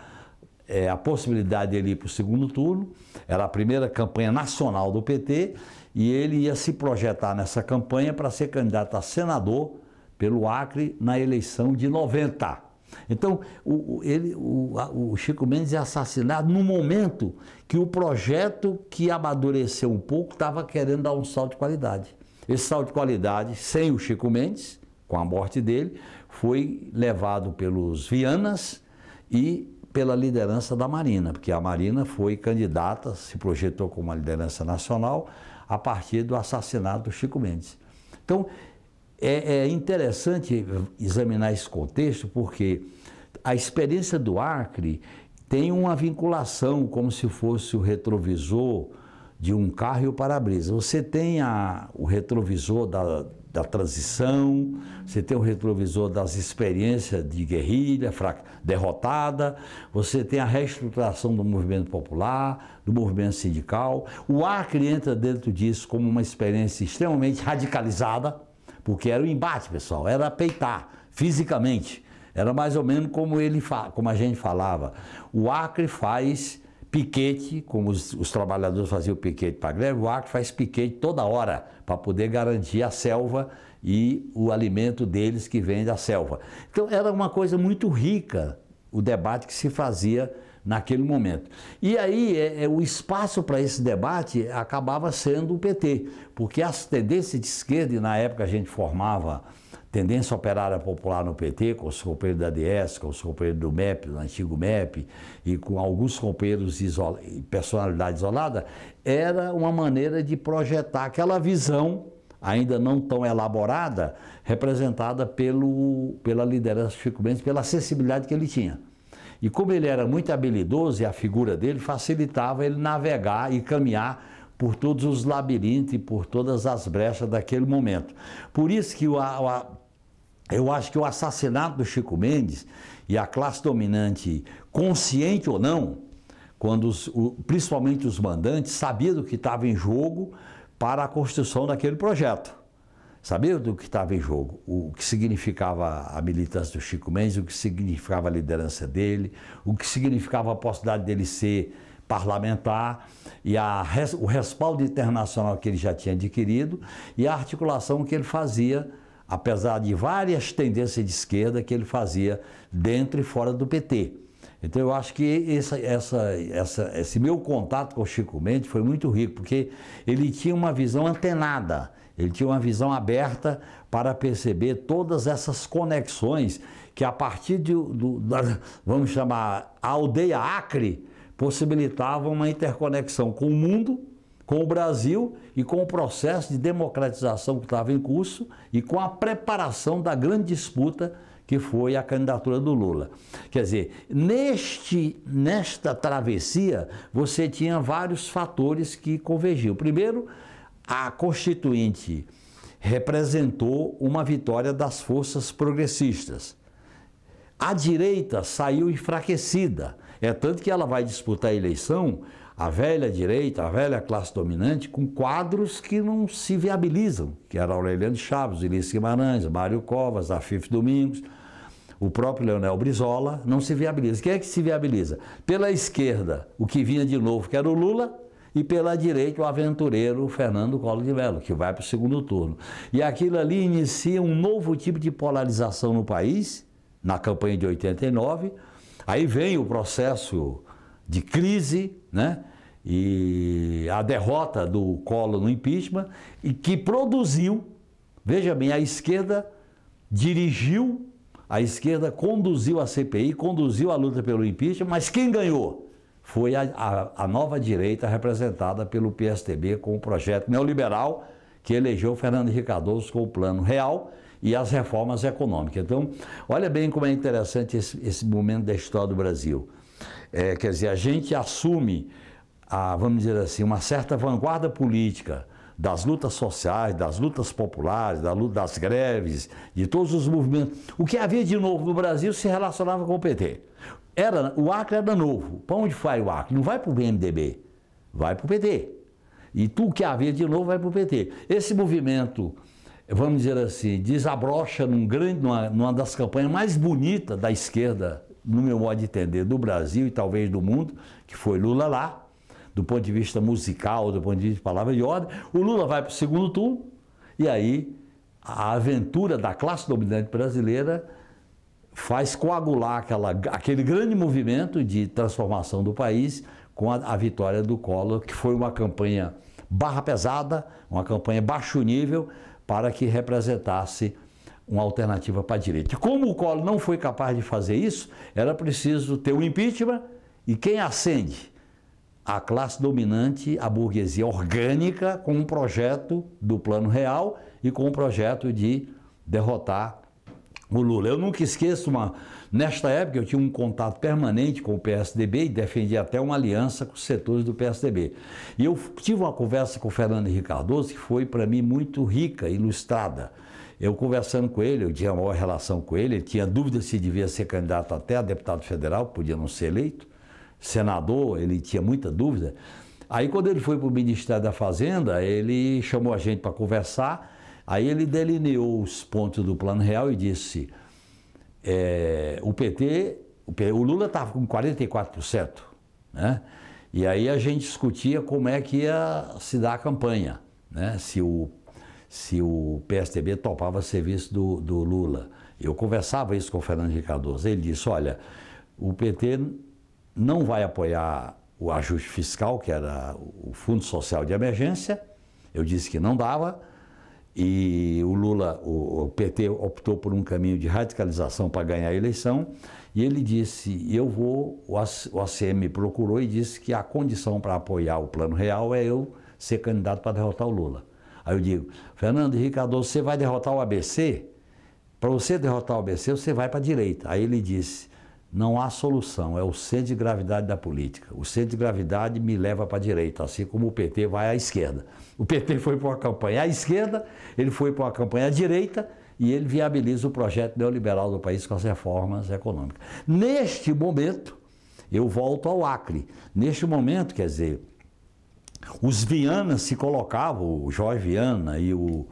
a possibilidade dele ir para o segundo turno, era a primeira campanha nacional do PT, e ele ia se projetar nessa campanha para ser candidato a senador pelo Acre na eleição de 90. Então, o Chico Mendes é assassinado no momento que o projeto que amadureceu um pouco estava querendo dar um salto de qualidade. Esse salto de qualidade, sem o Chico Mendes, com a morte dele, foi levado pelos Vianas e pela liderança da Marina, porque a Marina foi candidata, se projetou como uma liderança nacional a partir do assassinato do Chico Mendes. Então, é interessante examinar esse contexto, porque a experiência do Acre tem uma vinculação, como se fosse o retrovisor de um carro e o para-brisa. Você tem o retrovisor da transição, você tem o retrovisor das experiências de guerrilha derrotada, você tem a reestruturação do movimento popular, do movimento sindical. O Acre entra dentro disso como uma experiência extremamente radicalizada, porque era o embate, pessoal, era peitar fisicamente. Era mais ou menos como a gente falava. O Acre faz piquete, como os trabalhadores faziam piquete para a greve, o Acre faz piquete toda hora para poder garantir a selva e o alimento deles que vem da selva. Então era uma coisa muito rica o debate que se fazia naquele momento. E aí o espaço para esse debate acabava sendo o PT, porque as tendências de esquerda, e na época a gente formava Tendência Operária Popular no PT, com os companheiros da DS, com os companheiros do MEP, do antigo MEP, e com alguns companheiros personalidade isolada, era uma maneira de projetar aquela visão, ainda não tão elaborada, representada pela liderança do Chico Mendes, pela acessibilidade que ele tinha. E como ele era muito habilidoso e a figura dele facilitava ele navegar e caminhar por todos os labirintos e por todas as brechas daquele momento. Por isso que eu acho que o assassinato do Chico Mendes e a classe dominante, consciente ou não, quando principalmente os mandantes, sabia do que estava em jogo para a construção daquele projeto. Sabia do que estava em jogo, o que significava a militância do Chico Mendes, o que significava a liderança dele, o que significava a possibilidade dele ser parlamentar e o respaldo internacional que ele já tinha adquirido e a articulação que ele fazia, apesar de várias tendências de esquerda que ele fazia dentro e fora do PT. Então eu acho que esse meu contato com o Chico Mendes foi muito rico, porque ele tinha uma visão antenada, ele tinha uma visão aberta para perceber todas essas conexões que a partir vamos chamar, a aldeia Acre, possibilitavam uma interconexão com o mundo, com o Brasil e com o processo de democratização que estava em curso e com a preparação da grande disputa que foi a candidatura do Lula. Quer dizer, nesta travessia, você tinha vários fatores que convergiam. Primeiro, a Constituinte representou uma vitória das forças progressistas. A direita saiu enfraquecida. É tanto que ela vai disputar a eleição, a velha direita, a velha classe dominante, com quadros que não se viabilizam, que era Aureliano Chaves, Ulisses Guimarães, Mário Covas, Afif Domingos, o próprio Leonel Brizola, não se viabiliza. Quem é que se viabiliza? Pela esquerda, o que vinha de novo, que era o Lula, e pela direita, o aventureiro Fernando Collor de Mello, que vai para o segundo turno. E aquilo ali inicia um novo tipo de polarização no país, na campanha de 89, aí vem o processo de crise, né? E a derrota do Collor no impeachment, e que produziu, veja bem, a esquerda dirigiu, a esquerda conduziu a CPI, conduziu a luta pelo impeachment, mas quem ganhou? Foi a nova direita representada pelo PSDB com o projeto neoliberal que elegeu Fernando Henrique Cardoso com o Plano Real e as reformas econômicas. Então, olha bem como é interessante esse momento da história do Brasil. Quer dizer, a gente assume, vamos dizer assim, uma certa vanguarda política das lutas sociais, das lutas populares, da luta das greves, de todos os movimentos. O que havia de novo no Brasil se relacionava com o PT. O Acre era novo. Para onde vai o Acre? Não vai para o PMDB, vai para o PT. E tudo que havia de novo vai para o PT. Esse movimento, vamos dizer assim, desabrocha numa das campanhas mais bonitas da esquerda, no meu modo de entender, do Brasil e talvez do mundo, que foi Lula lá, do ponto de vista musical, do ponto de vista de palavra de ordem. O Lula vai para o segundo turno e aí a aventura da classe dominante brasileira faz coagular aquele grande movimento de transformação do país com a vitória do Collor, que foi uma campanha barra pesada, uma campanha baixo nível, para que representasse uma alternativa para a direita. E como o Collor não foi capaz de fazer isso, era preciso ter um impeachment, e quem acende? A classe dominante, a burguesia orgânica, com um projeto do Plano Real e com um projeto de derrotar o Lula. Eu nunca esqueço, nesta época eu tinha um contato permanente com o PSDB e defendia até uma aliança com os setores do PSDB. E eu tive uma conversa com o Fernando Henrique Cardoso que foi para mim muito rica, ilustrada. Eu conversando com ele, eu tinha a maior relação com ele tinha dúvida se devia ser candidato até a deputado federal, podia não ser eleito. Senador, ele tinha muita dúvida. Aí quando ele foi para o Ministério da Fazenda, ele chamou a gente para conversar, aí ele delineou os pontos do Plano Real e disse, o Lula estava com 44%, né? E aí a gente discutia como é que ia se dar a campanha, né? Se o PSDB topava serviço do Lula. Eu conversava isso com o Fernando Henrique Cardoso. Ele disse, olha, o PT não vai apoiar o ajuste fiscal, que era o Fundo Social de Emergência. Eu disse que não dava. E o Lula, o PT optou por um caminho de radicalização para ganhar a eleição. E ele disse, o ACM me procurou e disse que a condição para apoiar o Plano Real é eu ser candidato para derrotar o Lula. Aí eu digo, Fernando Henrique Cardoso, você vai derrotar o ABC? Para você derrotar o ABC, você vai para a direita. Aí ele disse, não há solução, é o centro de gravidade da política. O centro de gravidade me leva para a direita, assim como o PT vai à esquerda. O PT foi para uma campanha à esquerda, ele foi para uma campanha à direita e ele viabiliza o projeto neoliberal do país com as reformas econômicas. Neste momento, eu volto ao Acre. Neste momento, quer dizer, os Vianas se colocavam, o Jorge Viana e o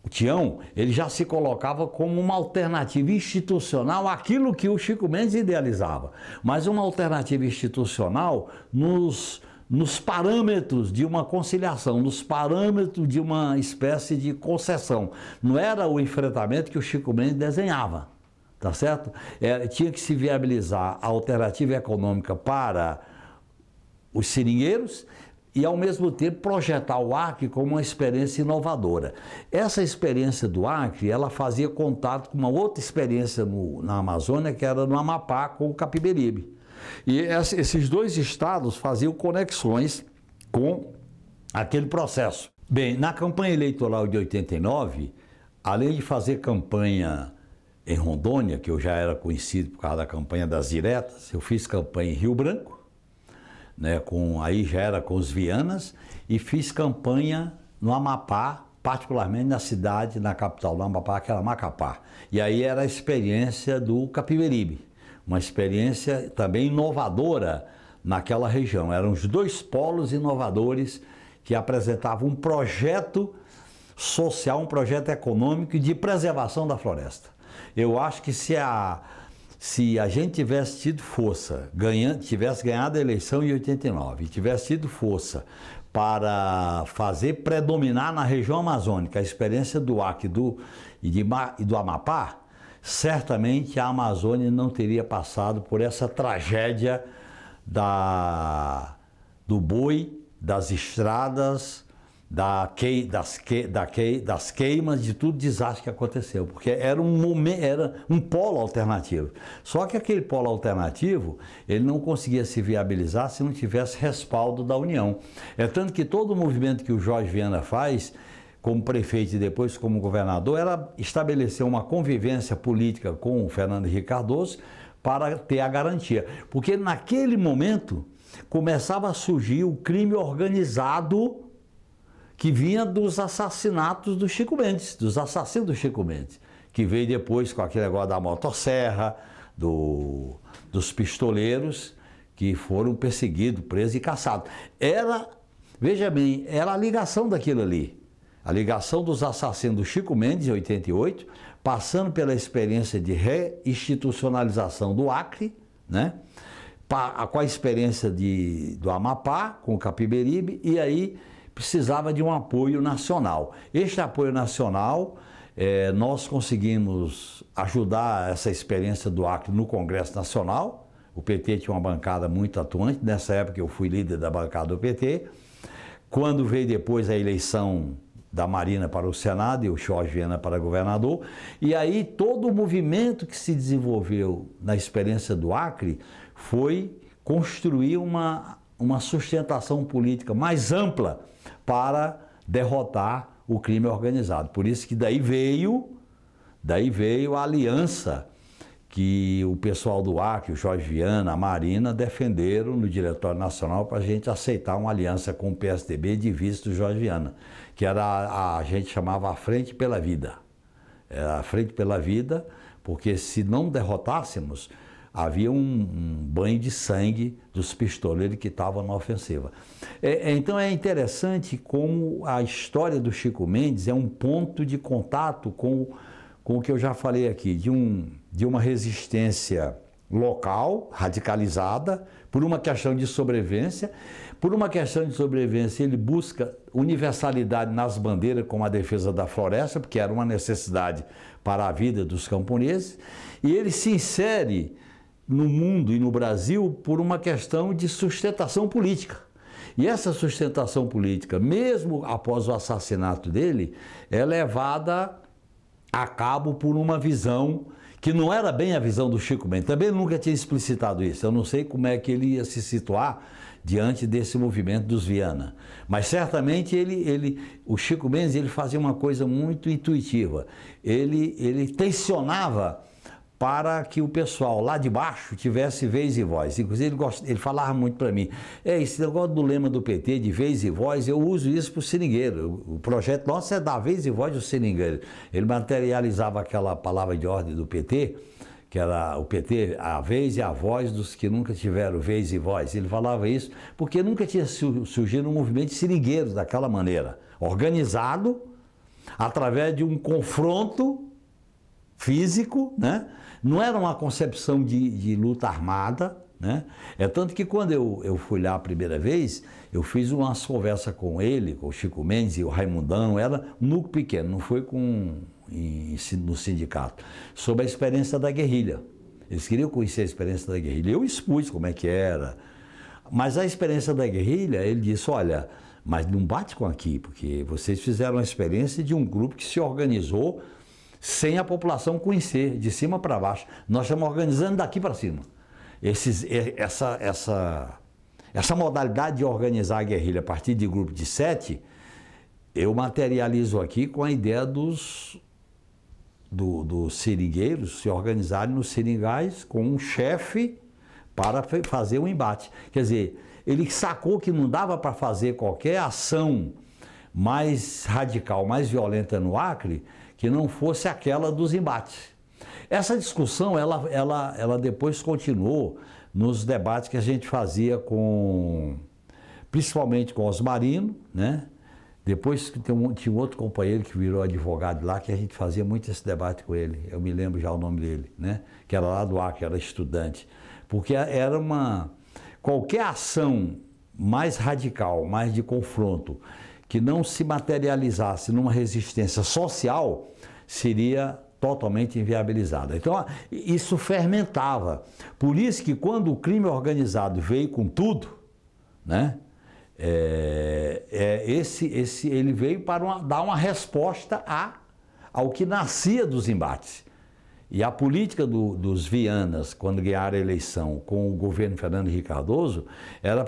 Tião, ele já se colocava como uma alternativa institucional àquilo que o Chico Mendes idealizava, mas uma alternativa institucional nos parâmetros de uma conciliação, nos parâmetros de uma espécie de concessão. Não era o enfrentamento que o Chico Mendes desenhava, tá certo? Tinha que se viabilizar a alternativa econômica para os seringueiros e, ao mesmo tempo, projetar o Acre como uma experiência inovadora. Essa experiência do Acre, ela fazia contato com uma outra experiência na Amazônia, que era no Amapá, com o Capiberibe. E esses dois estados faziam conexões com aquele processo. Bem, na campanha eleitoral de 89, além de fazer campanha em Rondônia, que eu já era conhecido por causa da campanha das diretas, eu fiz campanha em Rio Branco, né, aí já era com os Vianas, e fiz campanha no Amapá, particularmente na cidade, na capital do Amapá, que era Macapá. E aí era a experiência do Capiberibe, uma experiência também inovadora naquela região. Eram os dois polos inovadores que apresentavam um projeto social, um projeto econômico de preservação da floresta. Eu acho que se a gente tivesse tido força, tivesse ganhado a eleição em 89 e tivesse tido força para fazer predominar na região amazônica a experiência do Acre e do Amapá, certamente a Amazônia não teria passado por essa tragédia do boi, das estradas, das queimas, de tudo desastre que aconteceu, porque era um polo alternativo. Só que aquele polo alternativo, ele não conseguia se viabilizar se não tivesse respaldo da União. É tanto que todo o movimento que o Jorge Viana faz, como prefeito e depois como governador, era estabelecer uma convivência política com o Fernando Henrique Cardoso para ter a garantia. Porque naquele momento começava a surgir o crime organizado que vinha dos assassinatos do Chico Mendes, dos assassinos do Chico Mendes, que veio depois com aquele negócio da motosserra, dos pistoleiros que foram perseguidos, presos e caçados. Veja bem, era a ligação daquilo ali, a ligação dos assassinos do Chico Mendes em 88, passando pela experiência de reinstitucionalização do Acre, né? Com a experiência do Amapá, com o Capiberibe, e aí precisava de um apoio nacional. Este apoio nacional nós conseguimos ajudar essa experiência do Acre no Congresso Nacional. O PT tinha uma bancada muito atuante, nessa época eu fui líder da bancada do PT. Quando veio depois a eleição da Marina para o Senado e o Jorge Viana para governador, e aí todo o movimento que se desenvolveu na experiência do Acre foi construir uma sustentação política mais ampla para derrotar o crime organizado. Por isso que daí veio a aliança que o pessoal do Acre, o Jorge Viana, a Marina, defenderam no Diretório Nacional para a gente aceitar uma aliança com o PSDB de vice do Jorge Viana, que era a gente chamava a Frente pela Vida. Era a Frente pela Vida, porque se não derrotássemos, havia um banho de sangue dos pistoleiros que estavam na ofensiva. Então é interessante como a história do Chico Mendes é um ponto de contato com o que eu já falei aqui, de uma resistência local, radicalizada, por uma questão de sobrevivência. Por uma questão de sobrevivência, ele busca universalidade nas bandeiras, como a defesa da floresta, porque era uma necessidade para a vida dos camponeses, e ele se insere no mundo e no Brasil por uma questão de sustentação política. E essa sustentação política, mesmo após o assassinato dele, é levada a cabo por uma visão que não era bem a visão do Chico Mendes. Também nunca tinha explicitado isso. Eu não sei como é que ele ia se situar diante desse movimento dos Viana. Mas certamente o Chico Mendes ele fazia uma coisa muito intuitiva. Ele tensionava para que o pessoal lá de baixo tivesse vez e voz. Inclusive, ele falava muito para mim, esse negócio do lema do PT, de vez e voz, eu uso isso para o seringueiro. O projeto nosso é dar vez e voz do seringueiro. Ele materializava aquela palavra de ordem do PT, que era o PT, a vez e a voz dos que nunca tiveram vez e voz. Ele falava isso porque nunca tinha surgido um movimento de seringueiros daquela maneira, organizado, através de um confronto físico, né? Não era uma concepção de luta armada, né? É tanto que quando eu fui lá a primeira vez, eu fiz umas conversas com ele, com o Chico Mendes e o Raimundão, era um núcleo pequeno, não foi no sindicato, sobre a experiência da guerrilha. Eles queriam conhecer a experiência da guerrilha. Eu expus como é que era. Mas a experiência da guerrilha, ele disse, olha, mas não bate com aqui, porque vocês fizeram a experiência de um grupo que se organizou sem a população conhecer, de cima para baixo. Nós estamos organizando daqui para cima. Essa modalidade de organizar a guerrilha a partir de grupo de 7, eu materializo aqui com a ideia dos seringueiros se organizarem nos seringais com um chefe para fazer um embate. Quer dizer, ele sacou que não dava para fazer qualquer ação mais radical, mais violenta no Acre, que não fosse aquela dos embates. Essa discussão, ela depois continuou nos debates que a gente fazia principalmente com Osmarino, né? Depois tinha um outro companheiro que virou advogado lá, que a gente fazia muito esse debate com ele, eu me lembro já o nome dele, né? Que era lá do Acre, era estudante. Porque era qualquer ação mais radical, mais de confronto, que não se materializasse numa resistência social, seria totalmente inviabilizada. Então, isso fermentava. Por isso que quando o crime organizado veio com tudo, né, ele veio para dar uma resposta ao que nascia dos embates. E a política dos Vianas, quando ganharam a eleição com o governo Fernando Henrique Cardoso, era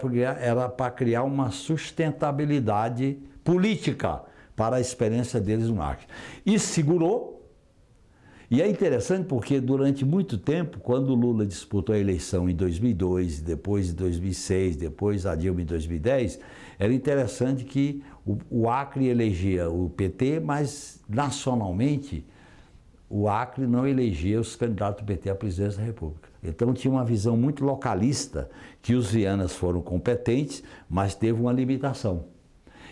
para criar uma sustentabilidade política para a experiência deles no Acre. Isso segurou, e é interessante porque durante muito tempo, quando o Lula disputou a eleição em 2002, depois em 2006, depois a Dilma em 2010, era interessante que o Acre elegia o PT, mas nacionalmente o Acre não elegia os candidatos do PT à presidência da República. Então tinha uma visão muito localista, que os Vianas foram competentes, mas teve uma limitação.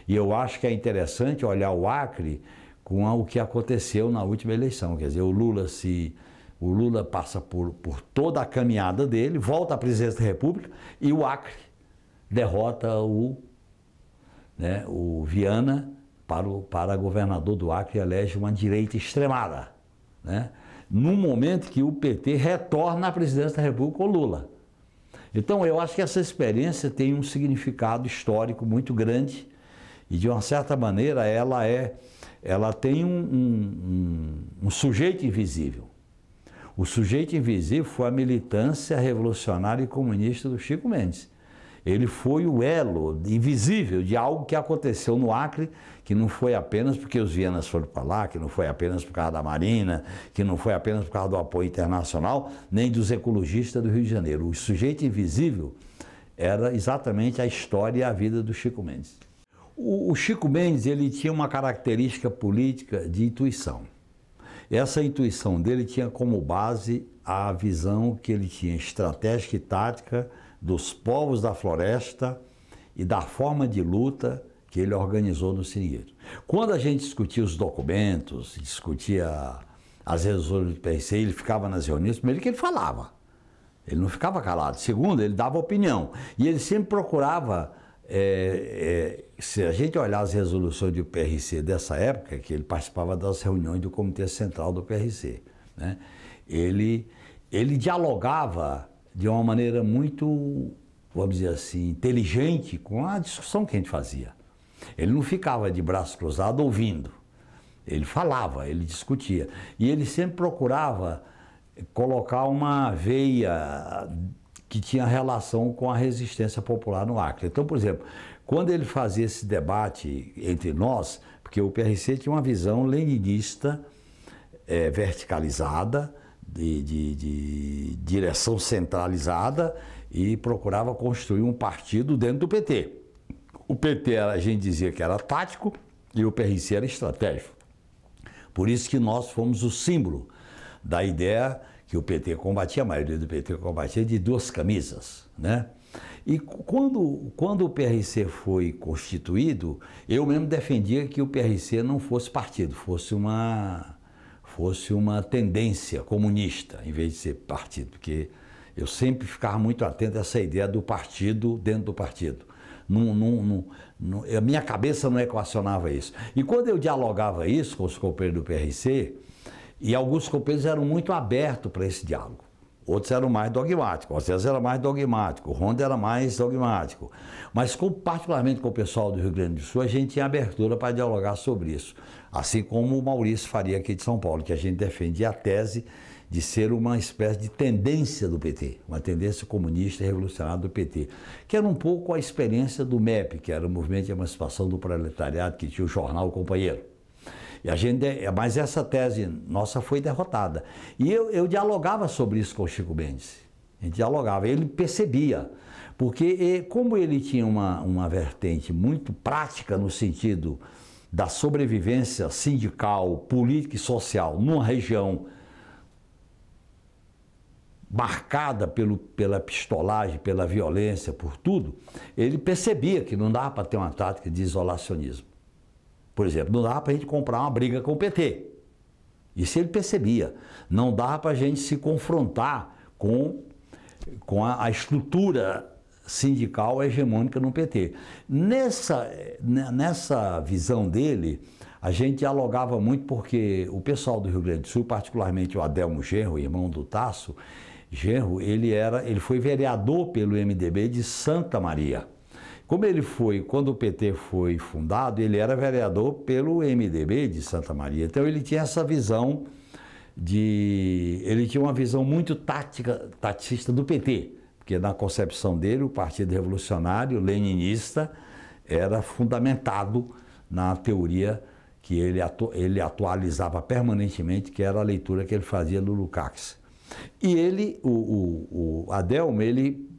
E eu acho que é interessante olhar o Acre com o que aconteceu na última eleição. Quer dizer, o Lula passa por toda a caminhada dele, volta à presidência da República e o Acre derrota o Viana para governador do Acre e elege uma direita extremada, né? Num momento que o PT retorna à presidência da República com Lula. Então, eu acho que essa experiência tem um significado histórico muito grande e, de uma certa maneira, ela tem um sujeito invisível. O sujeito invisível foi a militância revolucionária e comunista do Chico Mendes. Ele foi o elo invisível de algo que aconteceu no Acre, que não foi apenas porque os vienas foram para lá, que não foi apenas por causa da Marina, que não foi apenas por causa do apoio internacional, nem dos ecologistas do Rio de Janeiro. O sujeito invisível era exatamente a história e a vida do Chico Mendes. O Chico Mendes, ele tinha uma característica política de intuição. Essa intuição dele tinha como base a visão que ele tinha estratégica e tática dos povos da floresta e da forma de luta que ele organizou no seringueiro. Quando a gente discutia os documentos, discutia as resoluções do PRC, ele ficava nas reuniões, primeiro que ele falava, ele não ficava calado. Segundo, ele dava opinião. E ele sempre procurava, se a gente olhar as resoluções do PRC dessa época, que ele participava das reuniões do Comitê Central do PRC, né? Ele dialogava de uma maneira muito, vamos dizer assim, inteligente com a discussão que a gente fazia. Ele não ficava de braço cruzado ouvindo. Ele falava, ele discutia. E ele sempre procurava colocar uma veia que tinha relação com a resistência popular no Acre. Então, por exemplo, quando ele fazia esse debate entre nós, porque o PRC tinha uma visão leninista verticalizada, de direção centralizada, e procurava construir um partido dentro do PT. O PT, a gente dizia que era tático e o PRC era estratégico. Por isso que nós fomos o símbolo da ideia que o PT combatia, a maioria do PT combatia de duas camisas, né? E quando o PRC foi constituído, eu mesmo defendia que o PRC não fosse partido, fosse uma tendência comunista, em vez de ser partido, porque eu sempre ficava muito atento a essa ideia do partido dentro do partido. A minha cabeça não equacionava isso. E quando eu dialogava isso com os companheiros do PRC, e alguns companheiros eram muito abertos para esse diálogo, outros eram mais dogmáticos, o César era mais dogmático, o Ronda era mais dogmático. Mas, particularmente com o pessoal do Rio Grande do Sul, a gente tinha abertura para dialogar sobre isso. Assim como o Maurício Faria aqui de São Paulo, que a gente defendia a tese de ser uma espécie de tendência do PT, uma tendência comunista e revolucionária do PT, que era um pouco a experiência do MEP, que era o Movimento de Emancipação do Proletariado, que tinha o jornal O Companheiro. Mas essa tese nossa foi derrotada. E eu dialogava sobre isso com o Chico Mendes. A gente dialogava, ele percebia, porque como ele tinha uma vertente muito prática no sentido da sobrevivência sindical, política e social numa região marcada pela pistolagem, pela violência, por tudo, ele percebia que não dava para ter uma tática de isolacionismo. Por exemplo, não dava para a gente comprar uma briga com o PT. Isso ele percebia. Não dava para a gente se confrontar com a estrutura sindical hegemônica no PT. Nessa visão dele, a gente dialogava muito porque o pessoal do Rio Grande do Sul, particularmente o Adelmo Genro, irmão do Tasso Genro, ele foi vereador pelo MDB de Santa Maria. Quando o PT foi fundado, ele era vereador pelo MDB de Santa Maria. Então ele tinha essa visão ele tinha uma visão muito taticista do PT, porque na concepção dele o Partido Revolucionário Leninista era fundamentado na teoria que ele atualizava permanentemente, que era a leitura que ele fazia do Lukács. E o Adelmo, ele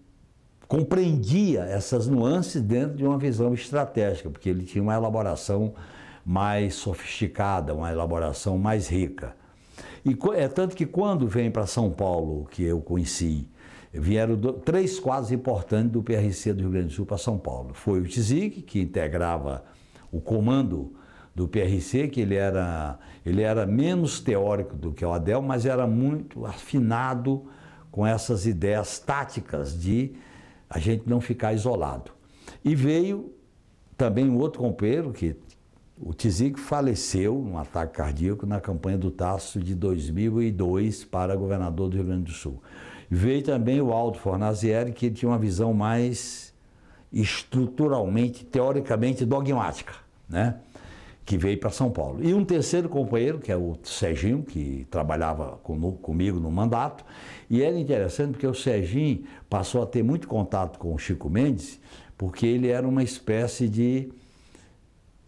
compreendia essas nuances dentro de uma visão estratégica, porque ele tinha uma elaboração mais sofisticada, uma elaboração mais rica. E é tanto que quando vem para São Paulo, que eu conheci, vieram 3 quadros importantes do PRC do Rio Grande do Sul para São Paulo. Foi o Tzic, que integrava o comando do PRC, que ele era menos teórico do que o Adelmo, mas era muito afinado com essas ideias táticas de a gente não ficar isolado. E veio também um outro companheiro, O Tzic faleceu num ataque cardíaco na campanha do Tasso de 2002 para governador do Rio Grande do Sul. Veio também o Aldo Fornazieri, que tinha uma visão mais estruturalmente, teoricamente dogmática, né? Que veio para São Paulo. E um terceiro companheiro, que é o Serginho, que trabalhava comigo no mandato, e era interessante porque o Serginho passou a ter muito contato com o Chico Mendes, porque ele era uma espécie de,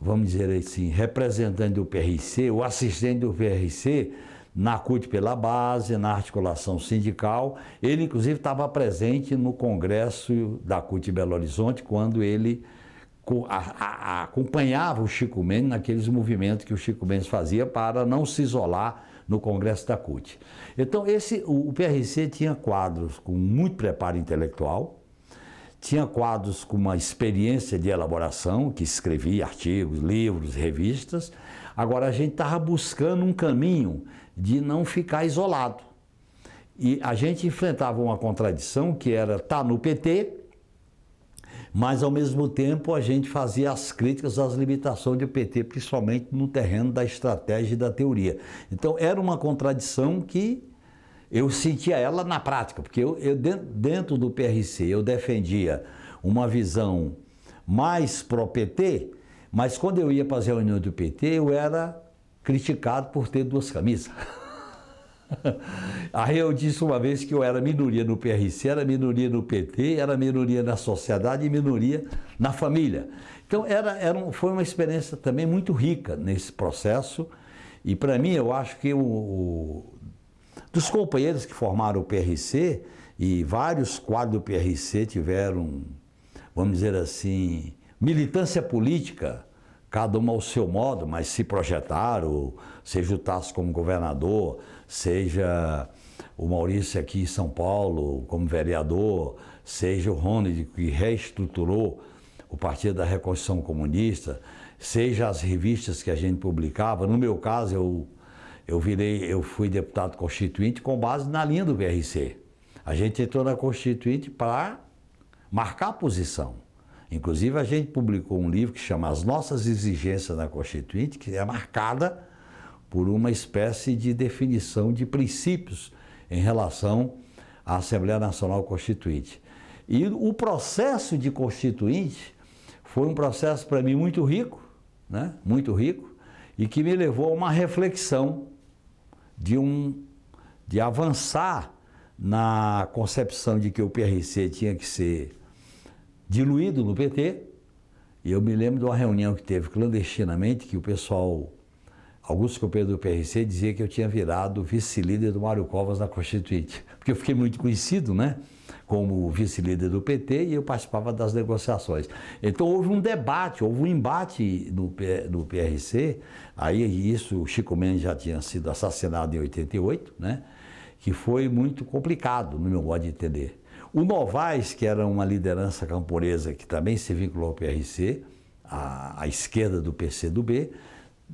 vamos dizer assim, representante do PRC, o assistente do PRC, na CUT pela base, na articulação sindical. Ele, inclusive, estava presente no congresso da CUT Belo Horizonte, quando ele acompanhava o Chico Mendes naqueles movimentos que o Chico Mendes fazia para não se isolar no congresso da CUT. Então, o PRC tinha quadros com muito preparo intelectual, tinha quadros com uma experiência de elaboração, que escrevia artigos, livros, revistas. Agora, a gente estava buscando um caminho de não ficar isolado. E a gente enfrentava uma contradição que era estar no PT, mas, ao mesmo tempo, a gente fazia as críticas às limitações do PT, principalmente no terreno da estratégia e da teoria. Então, era uma contradição que eu sentia ela na prática, porque eu dentro do PRC, eu defendia uma visão mais pró-PT, mas quando eu ia para as reuniões do PT, eu era criticado por ter duas camisas. Aí eu disse uma vez que eu era minoria no PRC, era minoria no PT, era minoria na sociedade e minoria na família. Então foi uma experiência também muito rica nesse processo, e para mim eu acho que dos companheiros que formaram o PRC, e vários quadros do PRC tiveram, vamos dizer assim, militância política, cada um ao seu modo, mas se projetaram, seja o Tasso como governador, seja o Maurício aqui em São Paulo como vereador, seja o Ronald que reestruturou o Partido da Reconstrução Comunista, seja as revistas que a gente publicava. No meu caso, eu fui deputado constituinte com base na linha do PRC. A gente entrou na Constituinte para marcar a posição. Inclusive, a gente publicou um livro que chama As Nossas Exigências na Constituinte, que é marcada por uma espécie de definição de princípios em relação à Assembleia Nacional Constituinte. E o processo de Constituinte foi um processo, para mim, muito rico, né? Muito rico, e que me levou a uma reflexão de avançar na concepção de que o PRC tinha que ser diluído no PT. E eu me lembro de uma reunião que teve clandestinamente, que o pessoal, alguns companheiros do PRC, dizia que eu tinha virado vice-líder do Mário Covas na Constituinte, porque eu fiquei muito conhecido, né, como vice-líder do PT, e eu participava das negociações. Então houve um debate, houve um embate no PRC, aí isso, o Chico Mendes já tinha sido assassinado em 88, né, que foi muito complicado, no meu modo de entender. O Novaes, que era uma liderança camponesa que também se vinculou ao PRC, à esquerda do PCdoB,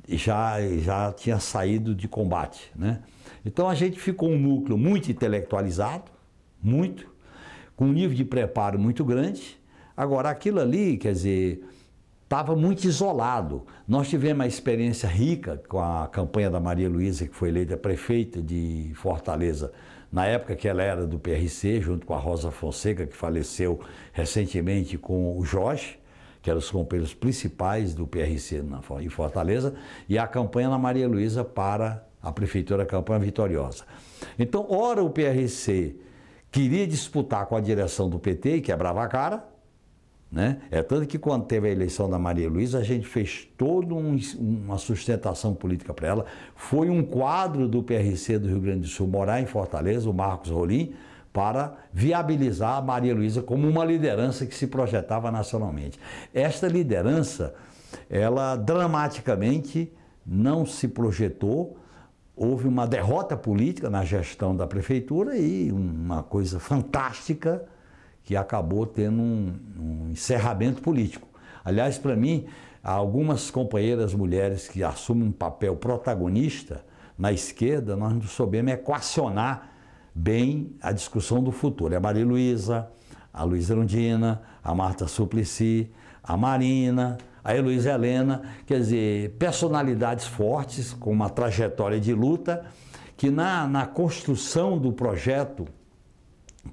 já tinha saído de combate, né? Então a gente ficou um núcleo muito intelectualizado, com um nível de preparo muito grande. Agora, aquilo ali, quer dizer, estava muito isolado. Nós tivemos uma experiência rica com a campanha da Maria Luísa, que foi eleita prefeita de Fortaleza, na época que ela era do PRC, junto com a Rosa Fonseca, que faleceu recentemente, com o Jorge, que eram os companheiros principais do PRC em Fortaleza, e a campanha da Maria Luísa para a prefeitura, a campanha vitoriosa. Então, ora o PRC queria disputar com a direção do PT e quebrava a cara, né? É tanto que quando teve a eleição da Maria Luísa, a gente fez toda uma sustentação política para ela. Foi um quadro do PRC do Rio Grande do Sul morar em Fortaleza, o Marcos Rolim, para viabilizar a Maria Luísa como uma liderança que se projetava nacionalmente. Esta liderança, ela dramaticamente não se projetou. Houve uma derrota política na gestão da prefeitura e uma coisa fantástica que acabou tendo um encerramento político. Aliás, para mim, há algumas companheiras mulheres que assumem um papel protagonista na esquerda, nós não soubemos equacionar bem a discussão do futuro. É a Maria Luísa, a Luísa Erundina, a Marta Suplicy, a Marina, a Heloísa Helena, quer dizer, personalidades fortes, com uma trajetória de luta, que na construção do projeto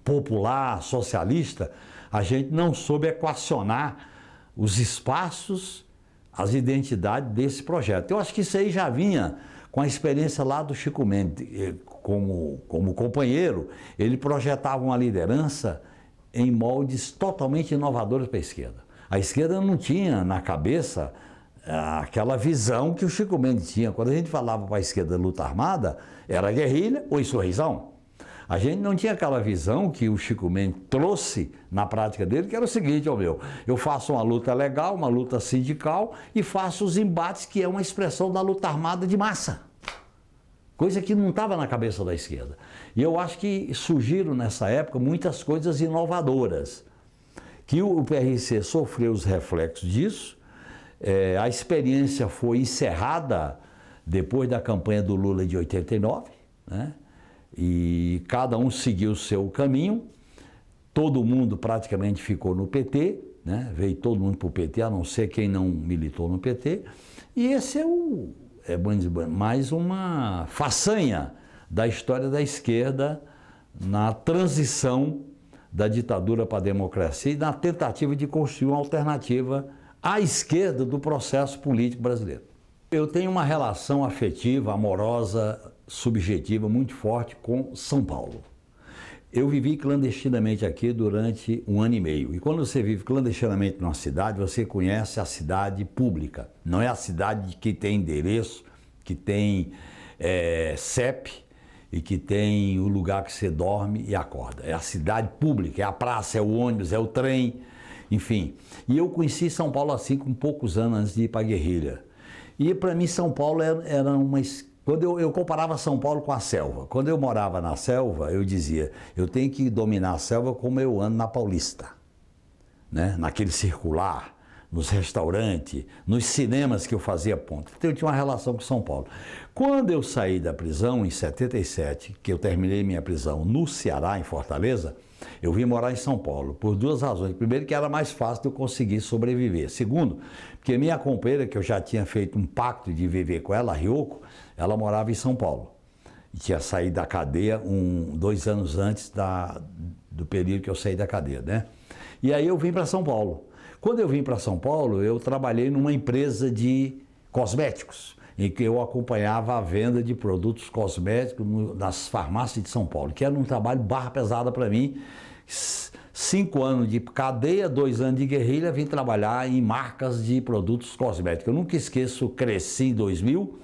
popular, socialista, a gente não soube equacionar os espaços, as identidades desse projeto. Eu acho que isso aí já vinha com a experiência lá do Chico Mendes, como companheiro, ele projetava uma liderança em moldes totalmente inovadores para a esquerda. A esquerda não tinha na cabeça aquela visão que o Chico Mendes tinha. Quando a gente falava para a esquerda luta armada, era guerrilha ou insurreição. A gente não tinha aquela visão que o Chico Mendes trouxe na prática dele, que era o seguinte, eu faço uma luta legal, uma luta sindical e faço os embates, que é uma expressão da luta armada de massa. Coisa que não estava na cabeça da esquerda. E eu acho que surgiram nessa época muitas coisas inovadoras, que o PRC sofreu os reflexos disso. A experiência foi encerrada depois da campanha do Lula de 89, né? E cada um seguiu o seu caminho, todo mundo praticamente ficou no PT, né? Veio todo mundo para o PT, a não ser quem não militou no PT, e esse é mais uma façanha da história da esquerda na transição da ditadura para a democracia e na tentativa de construir uma alternativa à esquerda do processo político brasileiro. Eu tenho uma relação afetiva, amorosa, subjetiva muito forte com São Paulo. Eu vivi clandestinamente aqui durante 1 ano e meio. E quando você vive clandestinamente numa cidade, você conhece a cidade pública. Não é a cidade que tem endereço, que tem CEP e que tem o lugar que você dorme e acorda. É a cidade pública, é a praça, é o ônibus, é o trem, enfim. E eu conheci São Paulo assim com poucos anos antes de ir para a guerrilha. E para mim São Paulo era uma... Quando eu comparava São Paulo com a selva. Quando eu morava na selva, eu dizia, eu tenho que dominar a selva como eu ando na Paulista, né? Naquele circular, nos restaurantes, nos cinemas que eu fazia ponta. Então eu tinha uma relação com São Paulo. Quando eu saí da prisão, em 77, que eu terminei minha prisão no Ceará, em Fortaleza, eu vim morar em São Paulo, por 2 razões. Primeiro, que era mais fácil de eu conseguir sobreviver. Segundo, porque minha companheira, que eu já tinha feito um pacto de viver com ela, a Ryoko, ela morava em São Paulo. E tinha saído da cadeia 2 anos antes do período que eu saí da cadeia, né? E aí eu vim para São Paulo. Quando eu vim para São Paulo, eu trabalhei numa empresa de cosméticos, em que eu acompanhava a venda de produtos cosméticos nas farmácias de São Paulo, que era um trabalho barra pesada para mim. 5 anos de cadeia, 2 anos de guerrilha, vim trabalhar em marcas de produtos cosméticos. Eu nunca esqueço, Cresci em 2000,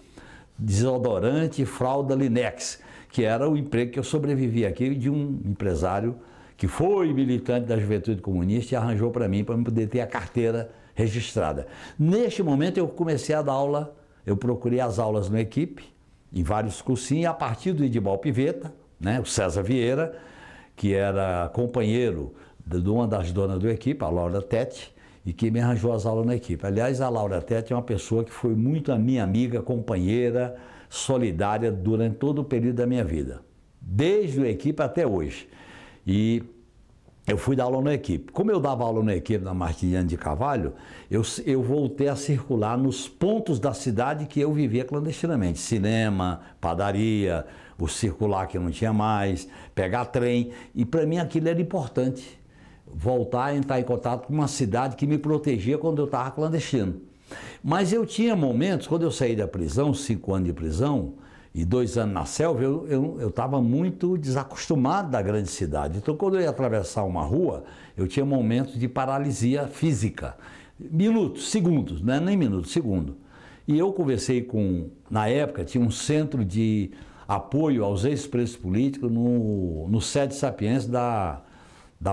desodorante, fralda Linex, que era o emprego que eu sobrevivi aqui de um empresário que foi militante da Juventude Comunista e arranjou para mim poder ter a carteira registrada. Neste momento eu comecei a dar aula, eu procurei as aulas no Equipe, em vários cursinhos, e a partir do Edibal Piveta, né, o César Vieira, que era companheiro de uma das donas do Equipe, a Laura Tete, e que me arranjou as aulas na Equipe. Aliás, a Laura Tete é uma pessoa que foi muito a minha amiga, companheira, solidária durante todo o período da minha vida, desde o Equipe até hoje. E eu fui dar aula na Equipe. Como eu dava aula na Equipe na Martiniano de Carvalho, eu voltei a circular nos pontos da cidade que eu vivia clandestinamente. Cinema, padaria, o circular que não tinha mais, pegar trem. E para mim aquilo era importante. Voltar a entrar em contato com uma cidade que me protegia quando eu estava clandestino. Mas eu tinha momentos, quando eu saí da prisão, 5 anos de prisão, e 2 anos na selva, eu estava muito desacostumado da grande cidade. Então, quando eu ia atravessar uma rua, eu tinha momentos de paralisia física. Minutos, segundos, não é nem minutos, segundo. E eu conversei na época, tinha um centro de apoio aos ex-presos políticos no Sede Sapiens da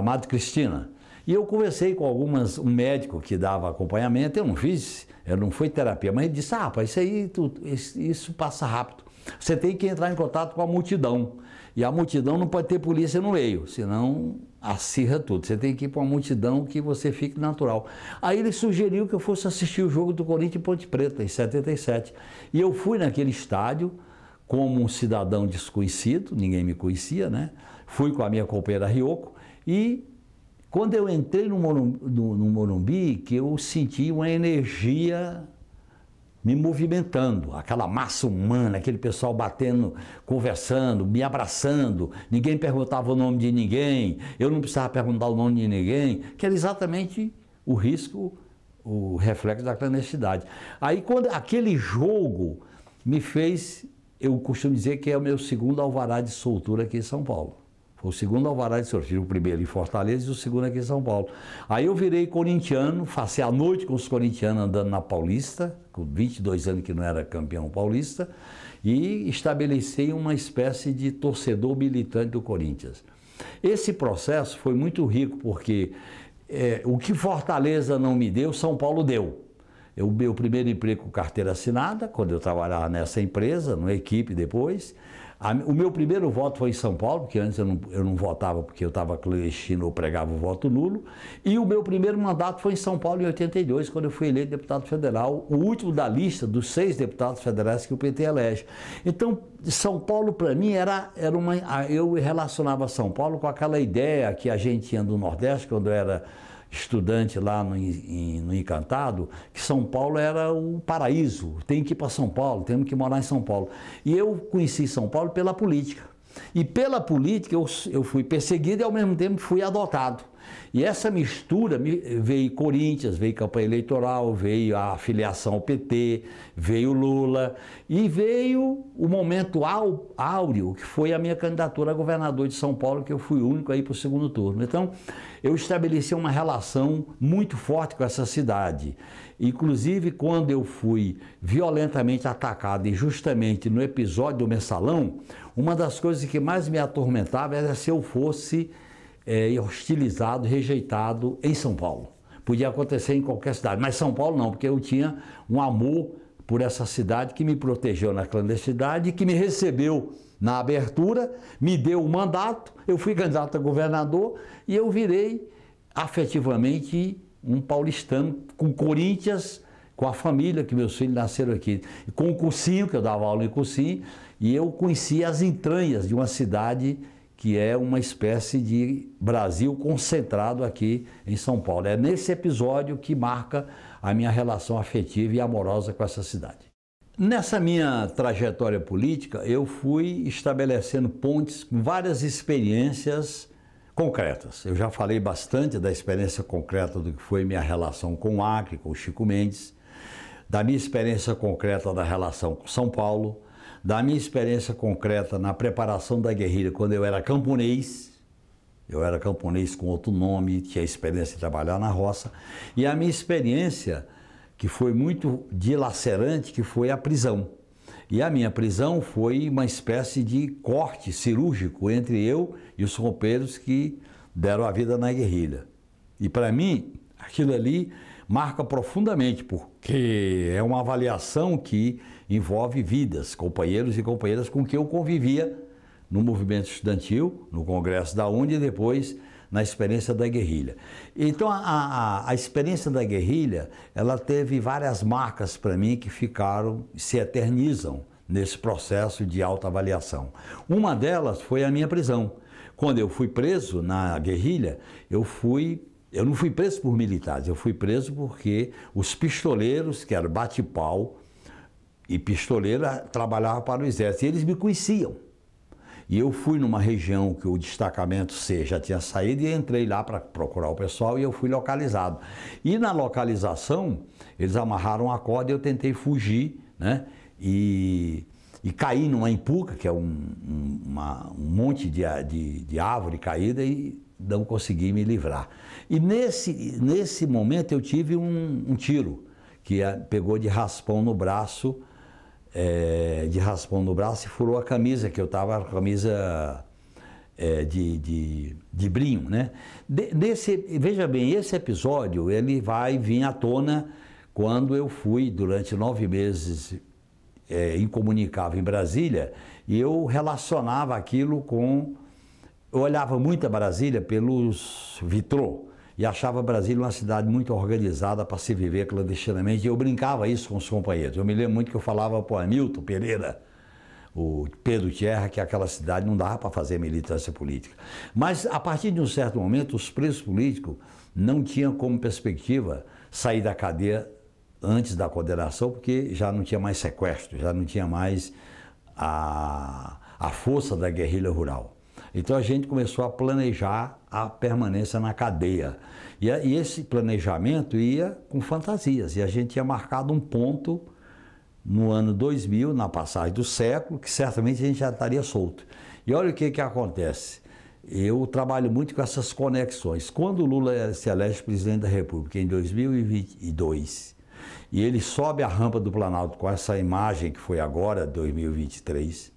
Madre Cristina. E eu conversei com um médico que dava acompanhamento, eu não foi terapia, mas ele disse, rapaz, isso passa rápido. Você tem que entrar em contato com a multidão. E a multidão não pode ter polícia no meio, senão acirra tudo. Você tem que ir para uma multidão que você fique natural. Aí ele sugeriu que eu fosse assistir o jogo do Corinthians em Ponte Preta, em 77. E eu fui naquele estádio como um cidadão desconhecido, ninguém me conhecia, né? Fui com a minha companheira Ryoko e Quando eu entrei no Morumbi, que eu senti uma energia me movimentando, aquela massa humana, aquele pessoal batendo, conversando, me abraçando, ninguém perguntava o nome de ninguém, eu não precisava perguntar o nome de ninguém, que era exatamente o risco, o reflexo da clandestinidade. Aí quando aquele jogo me fez, eu costumo dizer que é o meu segundo alvará de soltura aqui em São Paulo. Foi o segundo alvará de soltura, o primeiro em Fortaleza e o segundo aqui em São Paulo. Aí eu virei corintiano, passei a noite com os corintianos andando na Paulista, com 22 anos que não era campeão paulista, e estabeleci uma espécie de torcedor militante do Corinthians. Esse processo foi muito rico, porque o que Fortaleza não me deu, São Paulo deu. O meu primeiro emprego com carteira assinada, quando eu trabalhava nessa empresa, numa equipe depois. O meu primeiro voto foi em São Paulo, porque antes eu não votava porque eu estava clandestino ou pregava o voto nulo. E o meu primeiro mandato foi em São Paulo em 82, quando eu fui eleito deputado federal, o último da lista dos 6 deputados federais que o PT elege. Então, São Paulo para mim eu relacionava São Paulo com aquela ideia que a gente tinha do Nordeste, quando eu era estudante lá no Encantado, que São Paulo era o paraíso, tem que ir para São Paulo, temos que morar em São Paulo. E eu conheci São Paulo pela política. E pela política eu fui perseguido e ao mesmo tempo fui adotado. E essa mistura veio Corinthians, veio campanha eleitoral, veio a filiação ao PT, veio Lula e veio o momento áureo, que foi a minha candidatura a governador de São Paulo, que eu fui o único aí para o segundo turno. Então, eu estabeleci uma relação muito forte com essa cidade. Inclusive, quando eu fui violentamente atacado injustamente no episódio do Mensalão, uma das coisas que mais me atormentava era se eu fosse hostilizado, rejeitado em São Paulo. Podia acontecer em qualquer cidade, mas São Paulo não, porque eu tinha um amor por essa cidade que me protegeu na clandestinidade, que me recebeu na abertura, me deu o mandato, eu fui candidato a governador e eu virei afetivamente um paulistano, com Corinthians, com a família, que meus filhos nasceram aqui, com o cursinho, que eu dava aula em cursinho, e eu conhecia as entranhas de uma cidade que é uma espécie de Brasil concentrado aqui em São Paulo. É nesse episódio que marca a minha relação afetiva e amorosa com essa cidade. Nessa minha trajetória política, eu fui estabelecendo pontes com várias experiências concretas. Eu já falei bastante da experiência concreta do que foi minha relação com o Acre, com o Chico Mendes, da minha experiência concreta da relação com São Paulo, da minha experiência concreta na preparação da guerrilha quando eu era camponês com outro nome, tinha experiência de trabalhar na roça, e a minha experiência, que foi muito dilacerante, que foi a prisão. E a minha prisão foi uma espécie de corte cirúrgico entre eu e os rompeiros que deram a vida na guerrilha. E para mim, aquilo ali marca profundamente, porque é uma avaliação que envolve vidas, companheiros e companheiras com quem eu convivia no movimento estudantil, no Congresso da UNE e depois na experiência da guerrilha. Então a experiência da guerrilha, ela teve várias marcas para mim que ficaram, se eternizam nesse processo de autoavaliação. Uma delas foi a minha prisão. Quando eu fui preso na guerrilha, eu não fui preso por militares, eu fui preso porque os pistoleiros, que eram bate-pau e pistoleiro, trabalhavam para o exército, e eles me conheciam. E eu fui numa região que o destacamento C já tinha saído e entrei lá para procurar o pessoal e eu fui localizado. E na localização, eles amarraram a corda e eu tentei fugir, né? E caí numa empuca, que é um monte de árvore caída, e não consegui me livrar. E nesse momento eu tive um tiro que pegou de raspão no braço, e furou a camisa, que eu estava, a camisa de brinho, né? Veja bem, esse episódio ele vai vir à tona quando eu fui durante 9 meses incomunicável em Brasília, e eu relacionava aquilo com... Eu olhava muito a Brasília pelos vitrô e achava Brasília uma cidade muito organizada para se viver clandestinamente, e eu brincava isso com os companheiros. Eu me lembro muito que eu falava para o Hamilton Pereira, o Pedro Tierra, que aquela cidade não dava para fazer militância política. Mas, a partir de um certo momento, os presos políticos não tinham como perspectiva sair da cadeia antes da condenação, porque já não tinha mais sequestro, já não tinha mais a força da guerrilha rural. Então a gente começou a planejar a permanência na cadeia. E esse planejamento ia com fantasias. E a gente tinha marcado um ponto no ano 2000, na passagem do século, que certamente a gente já estaria solto. E olha o que acontece. Eu trabalho muito com essas conexões. Quando o Lula se elege presidente da República em 2022, e ele sobe a rampa do Planalto com essa imagem que foi agora, 2023,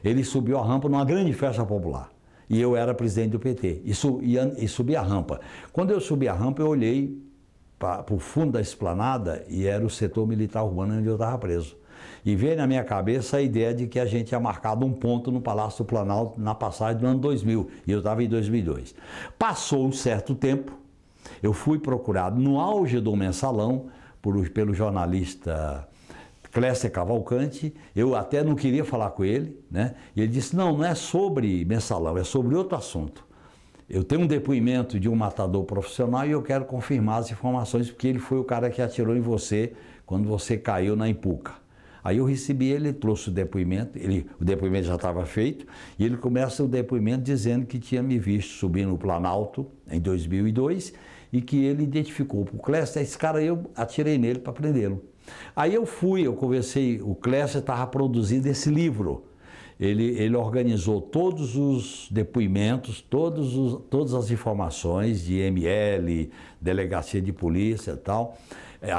ele subiu a rampa numa grande festa popular. E eu era presidente do PT. E subi a rampa. Quando eu subi a rampa, eu olhei para o fundo da esplanada e era o setor militar urbano onde eu estava preso. E veio na minha cabeça a ideia de que a gente tinha marcado um ponto no Palácio do Planalto na passagem do ano 2000. E eu estava em 2002. Passou um certo tempo, eu fui procurado no auge do mensalão pelo jornalista Cléster Cavalcante. Eu até não queria falar com ele, né? E ele disse, não é sobre mensalão, é sobre outro assunto. Eu tenho um depoimento de um matador profissional e eu quero confirmar as informações, porque ele foi o cara que atirou em você quando você caiu na Ipuca. Aí eu recebi ele, trouxe o depoimento, o depoimento já estava feito, e ele começa o depoimento dizendo que tinha me visto subir no Planalto em 2002 e que ele identificou para o Cléster, esse cara eu atirei nele para prendê-lo. Aí eu conversei, o Cléster estava produzindo esse livro. Ele organizou todos os depoimentos, todas as informações de ML, delegacia de polícia e tal.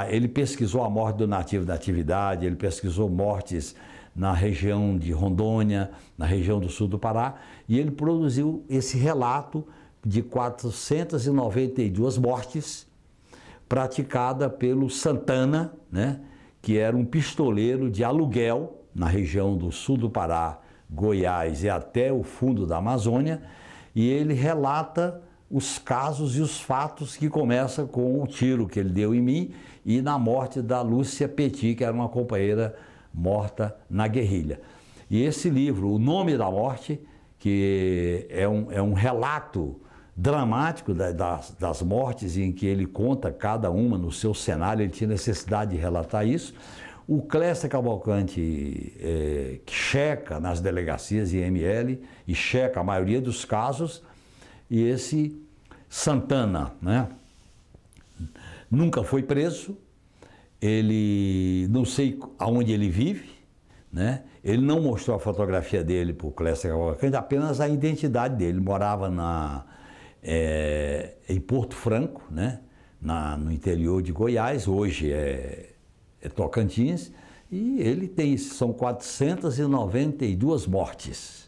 Ele pesquisou a morte do nativo da atividade, ele pesquisou mortes na região de Rondônia, na região do sul do Pará, e ele produziu esse relato de 492 mortes praticada pelo Santana, né, que era um pistoleiro de aluguel na região do sul do Pará, Goiás e até o fundo da Amazônia, e ele relata os casos e os fatos que começam com o tiro que ele deu em mim e na morte da Lúcia Petit, que era uma companheira morta na guerrilha. E esse livro, O Nome da Morte, que é um relato dramático das mortes, em que ele conta cada uma no seu cenário, ele tinha necessidade de relatar isso. O Cléster Cavalcante que checa nas delegacias e ML e checa a maioria dos casos, e esse Santana, né, nunca foi preso, ele não sei aonde ele vive, né, ele não mostrou a fotografia dele para o Cléster Cavalcante, apenas a identidade dele. Ele morava em Porto Franco, né, no interior de Goiás, hoje é Tocantins, e ele são 492 mortes,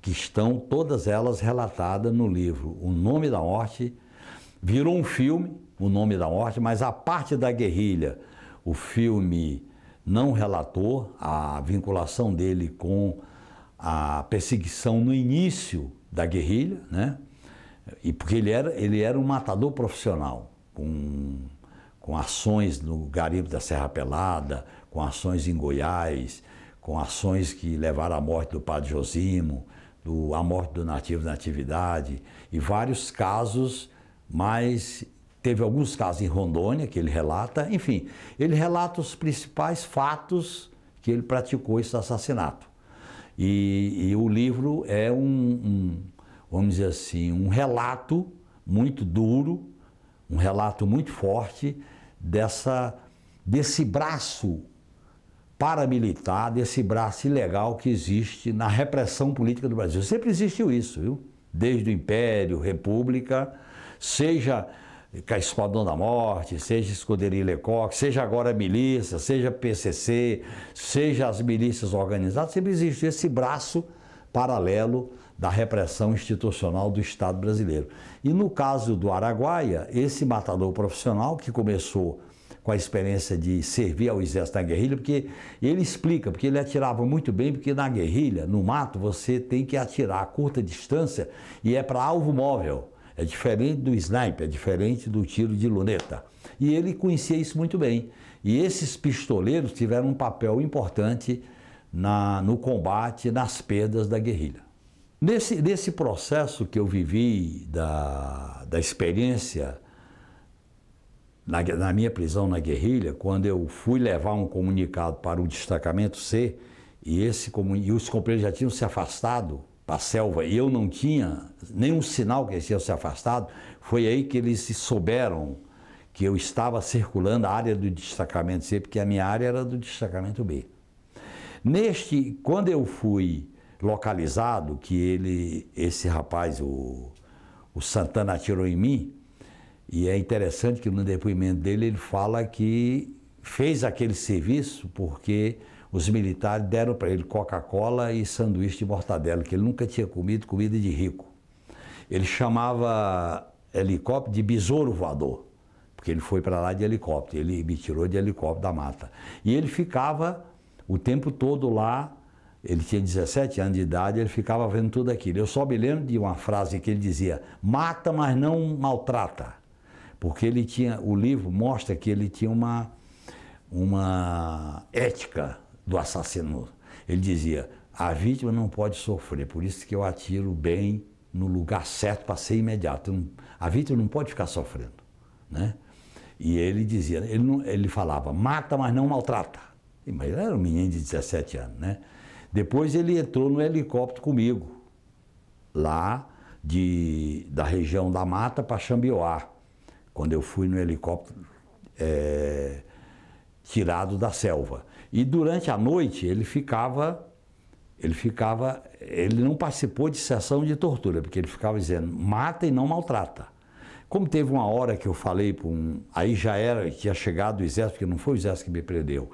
que estão todas elas relatadas no livro O Nome da Morte. Virou um filme, O Nome da Morte, mas a parte da guerrilha, o filme não relatou a vinculação dele com a perseguição no início da guerrilha, né? E porque ele era um matador profissional, com ações no garimpo da Serra Pelada, com ações em Goiás, com ações que levaram à morte do padre Josimo, a morte do nativo na atividade, e vários casos, mas teve alguns casos em Rondônia que ele relata. Enfim, ele relata os principais fatos que ele praticou esse assassinato. E o livro é vamos dizer assim, um relato muito duro, um relato muito forte desse braço paramilitar, desse braço ilegal que existe na repressão política do Brasil. Sempre existiu isso, viu? Desde o Império, República, seja Esquadrão da Morte, seja Escuderia Lecoq, seja agora a milícia, seja PCC, seja as milícias organizadas, sempre existe esse braço paralelo da repressão institucional do Estado brasileiro. E no caso do Araguaia, esse matador profissional que começou com a experiência de servir ao exército na guerrilha, porque ele explica, porque ele atirava muito bem, porque na guerrilha, no mato, você tem que atirar a curta distância e é para alvo móvel. É diferente do sniper, é diferente do tiro de luneta. E ele conhecia isso muito bem. E esses pistoleiros tiveram um papel importante no combate, nas perdas da guerrilha. Nesse processo que eu vivi da experiência na minha prisão na guerrilha, quando eu fui levar um comunicado para o destacamento C, e os companheiros já tinham se afastado para a selva, e eu não tinha nenhum sinal que eles tinham se afastado, foi aí que eles souberam que eu estava circulando a área do destacamento C, porque a minha área era do destacamento B. Quando eu fui localizado, que esse rapaz, o Santana, atirou em mim, e é interessante que no depoimento dele ele fala que fez aquele serviço porque os militares deram para ele Coca-Cola e sanduíche de mortadela, que ele nunca tinha comido comida de rico. Ele chamava helicóptero de besouro voador, porque ele foi para lá de helicóptero, ele me tirou de helicóptero da mata. E ele ficava o tempo todo lá, ele tinha 17 anos de idade, ele ficava vendo tudo aquilo. Eu só me lembro de uma frase que ele dizia: mata, mas não maltrata. Porque o livro mostra que ele tinha uma ética do assassino. Ele dizia: a vítima não pode sofrer, por isso que eu atiro bem no lugar certo para ser imediato. A vítima não pode ficar sofrendo, né? E ele dizia, ele falava: mata, mas não maltrata. Mas ele era um menino de 17 anos, né? Depois ele entrou no helicóptero comigo, lá da região da mata para Xambioá, quando eu fui no helicóptero tirado da selva. E durante a noite ele não participou de sessão de tortura, porque ele ficava dizendo: mata e não maltrata. Como teve uma hora que eu falei para aí tinha chegado o exército, porque não foi o exército que me prendeu.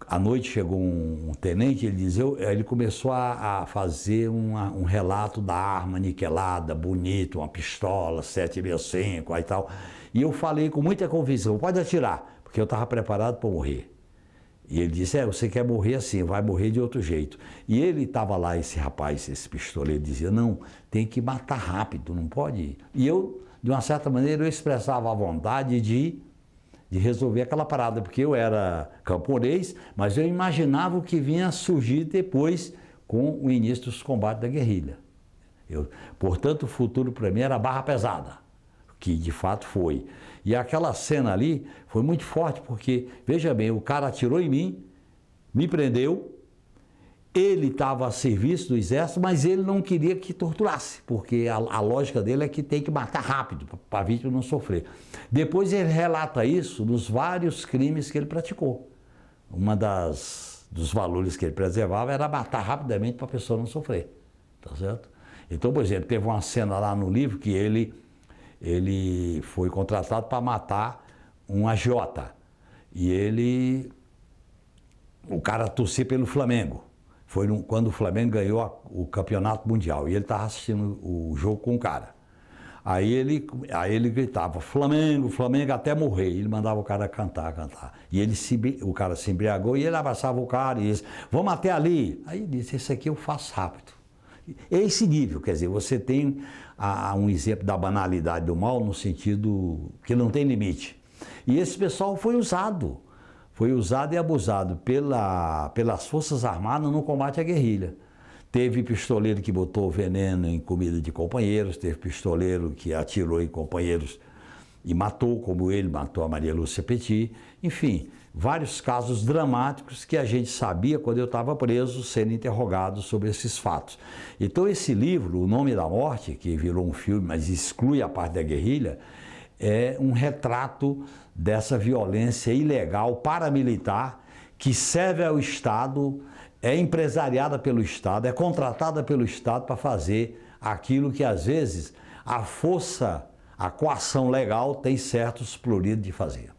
À noite chegou um tenente, ele começou a fazer um relato da arma niquelada, bonito, uma pistola 7,65 aí tal. E eu falei com muita convicção: pode atirar, porque eu estava preparado para morrer. E ele disse: você quer morrer assim, vai morrer de outro jeito. E ele estava lá, esse rapaz, esse pistoleiro, dizia: não, tem que matar rápido, não pode. E eu, de uma certa maneira, eu expressava a vontade de resolver aquela parada, porque eu era camponês, mas eu imaginava o que vinha a surgir depois com o início dos combates da guerrilha. Portanto, o futuro para mim era barra pesada, que de fato foi. E aquela cena ali foi muito forte, porque, veja bem, o cara atirou em mim, me prendeu, ele estava a serviço do exército, mas ele não queria que torturasse, porque a lógica dele é que tem que matar rápido, para a vítima não sofrer. Depois ele relata isso nos vários crimes que ele praticou. Dos valores que ele preservava era matar rapidamente para a pessoa não sofrer, tá certo? Então, por exemplo, teve uma cena lá no livro que ele foi contratado para matar um agiota, e o cara torcia pelo Flamengo. Foi quando o Flamengo ganhou o campeonato mundial, e ele estava assistindo o jogo com o cara. Aí ele gritava: Flamengo, Flamengo, até morrer. Ele mandava o cara cantar. E o cara se embriagou, e ele abraçava o cara e disse: vamos até ali. Aí ele disse: esse aqui eu faço rápido. É esse nível, quer dizer, você tem um exemplo da banalidade do mal, no sentido que não tem limite. E esse pessoal foi usado e abusado pelas Forças Armadas no combate à guerrilha. Teve pistoleiro que botou veneno em comida de companheiros, teve pistoleiro que atirou em companheiros e matou, como ele matou a Maria Lúcia Petit. Enfim, vários casos dramáticos que a gente sabia quando eu estava preso, sendo interrogado sobre esses fatos. Então esse livro, O Nome da Morte, que virou um filme, mas exclui a parte da guerrilha, é um retrato dessa violência ilegal paramilitar que serve ao Estado, é empresariada pelo Estado, é contratada pelo Estado para fazer aquilo que às vezes a coação legal tem certos pruridos de fazer.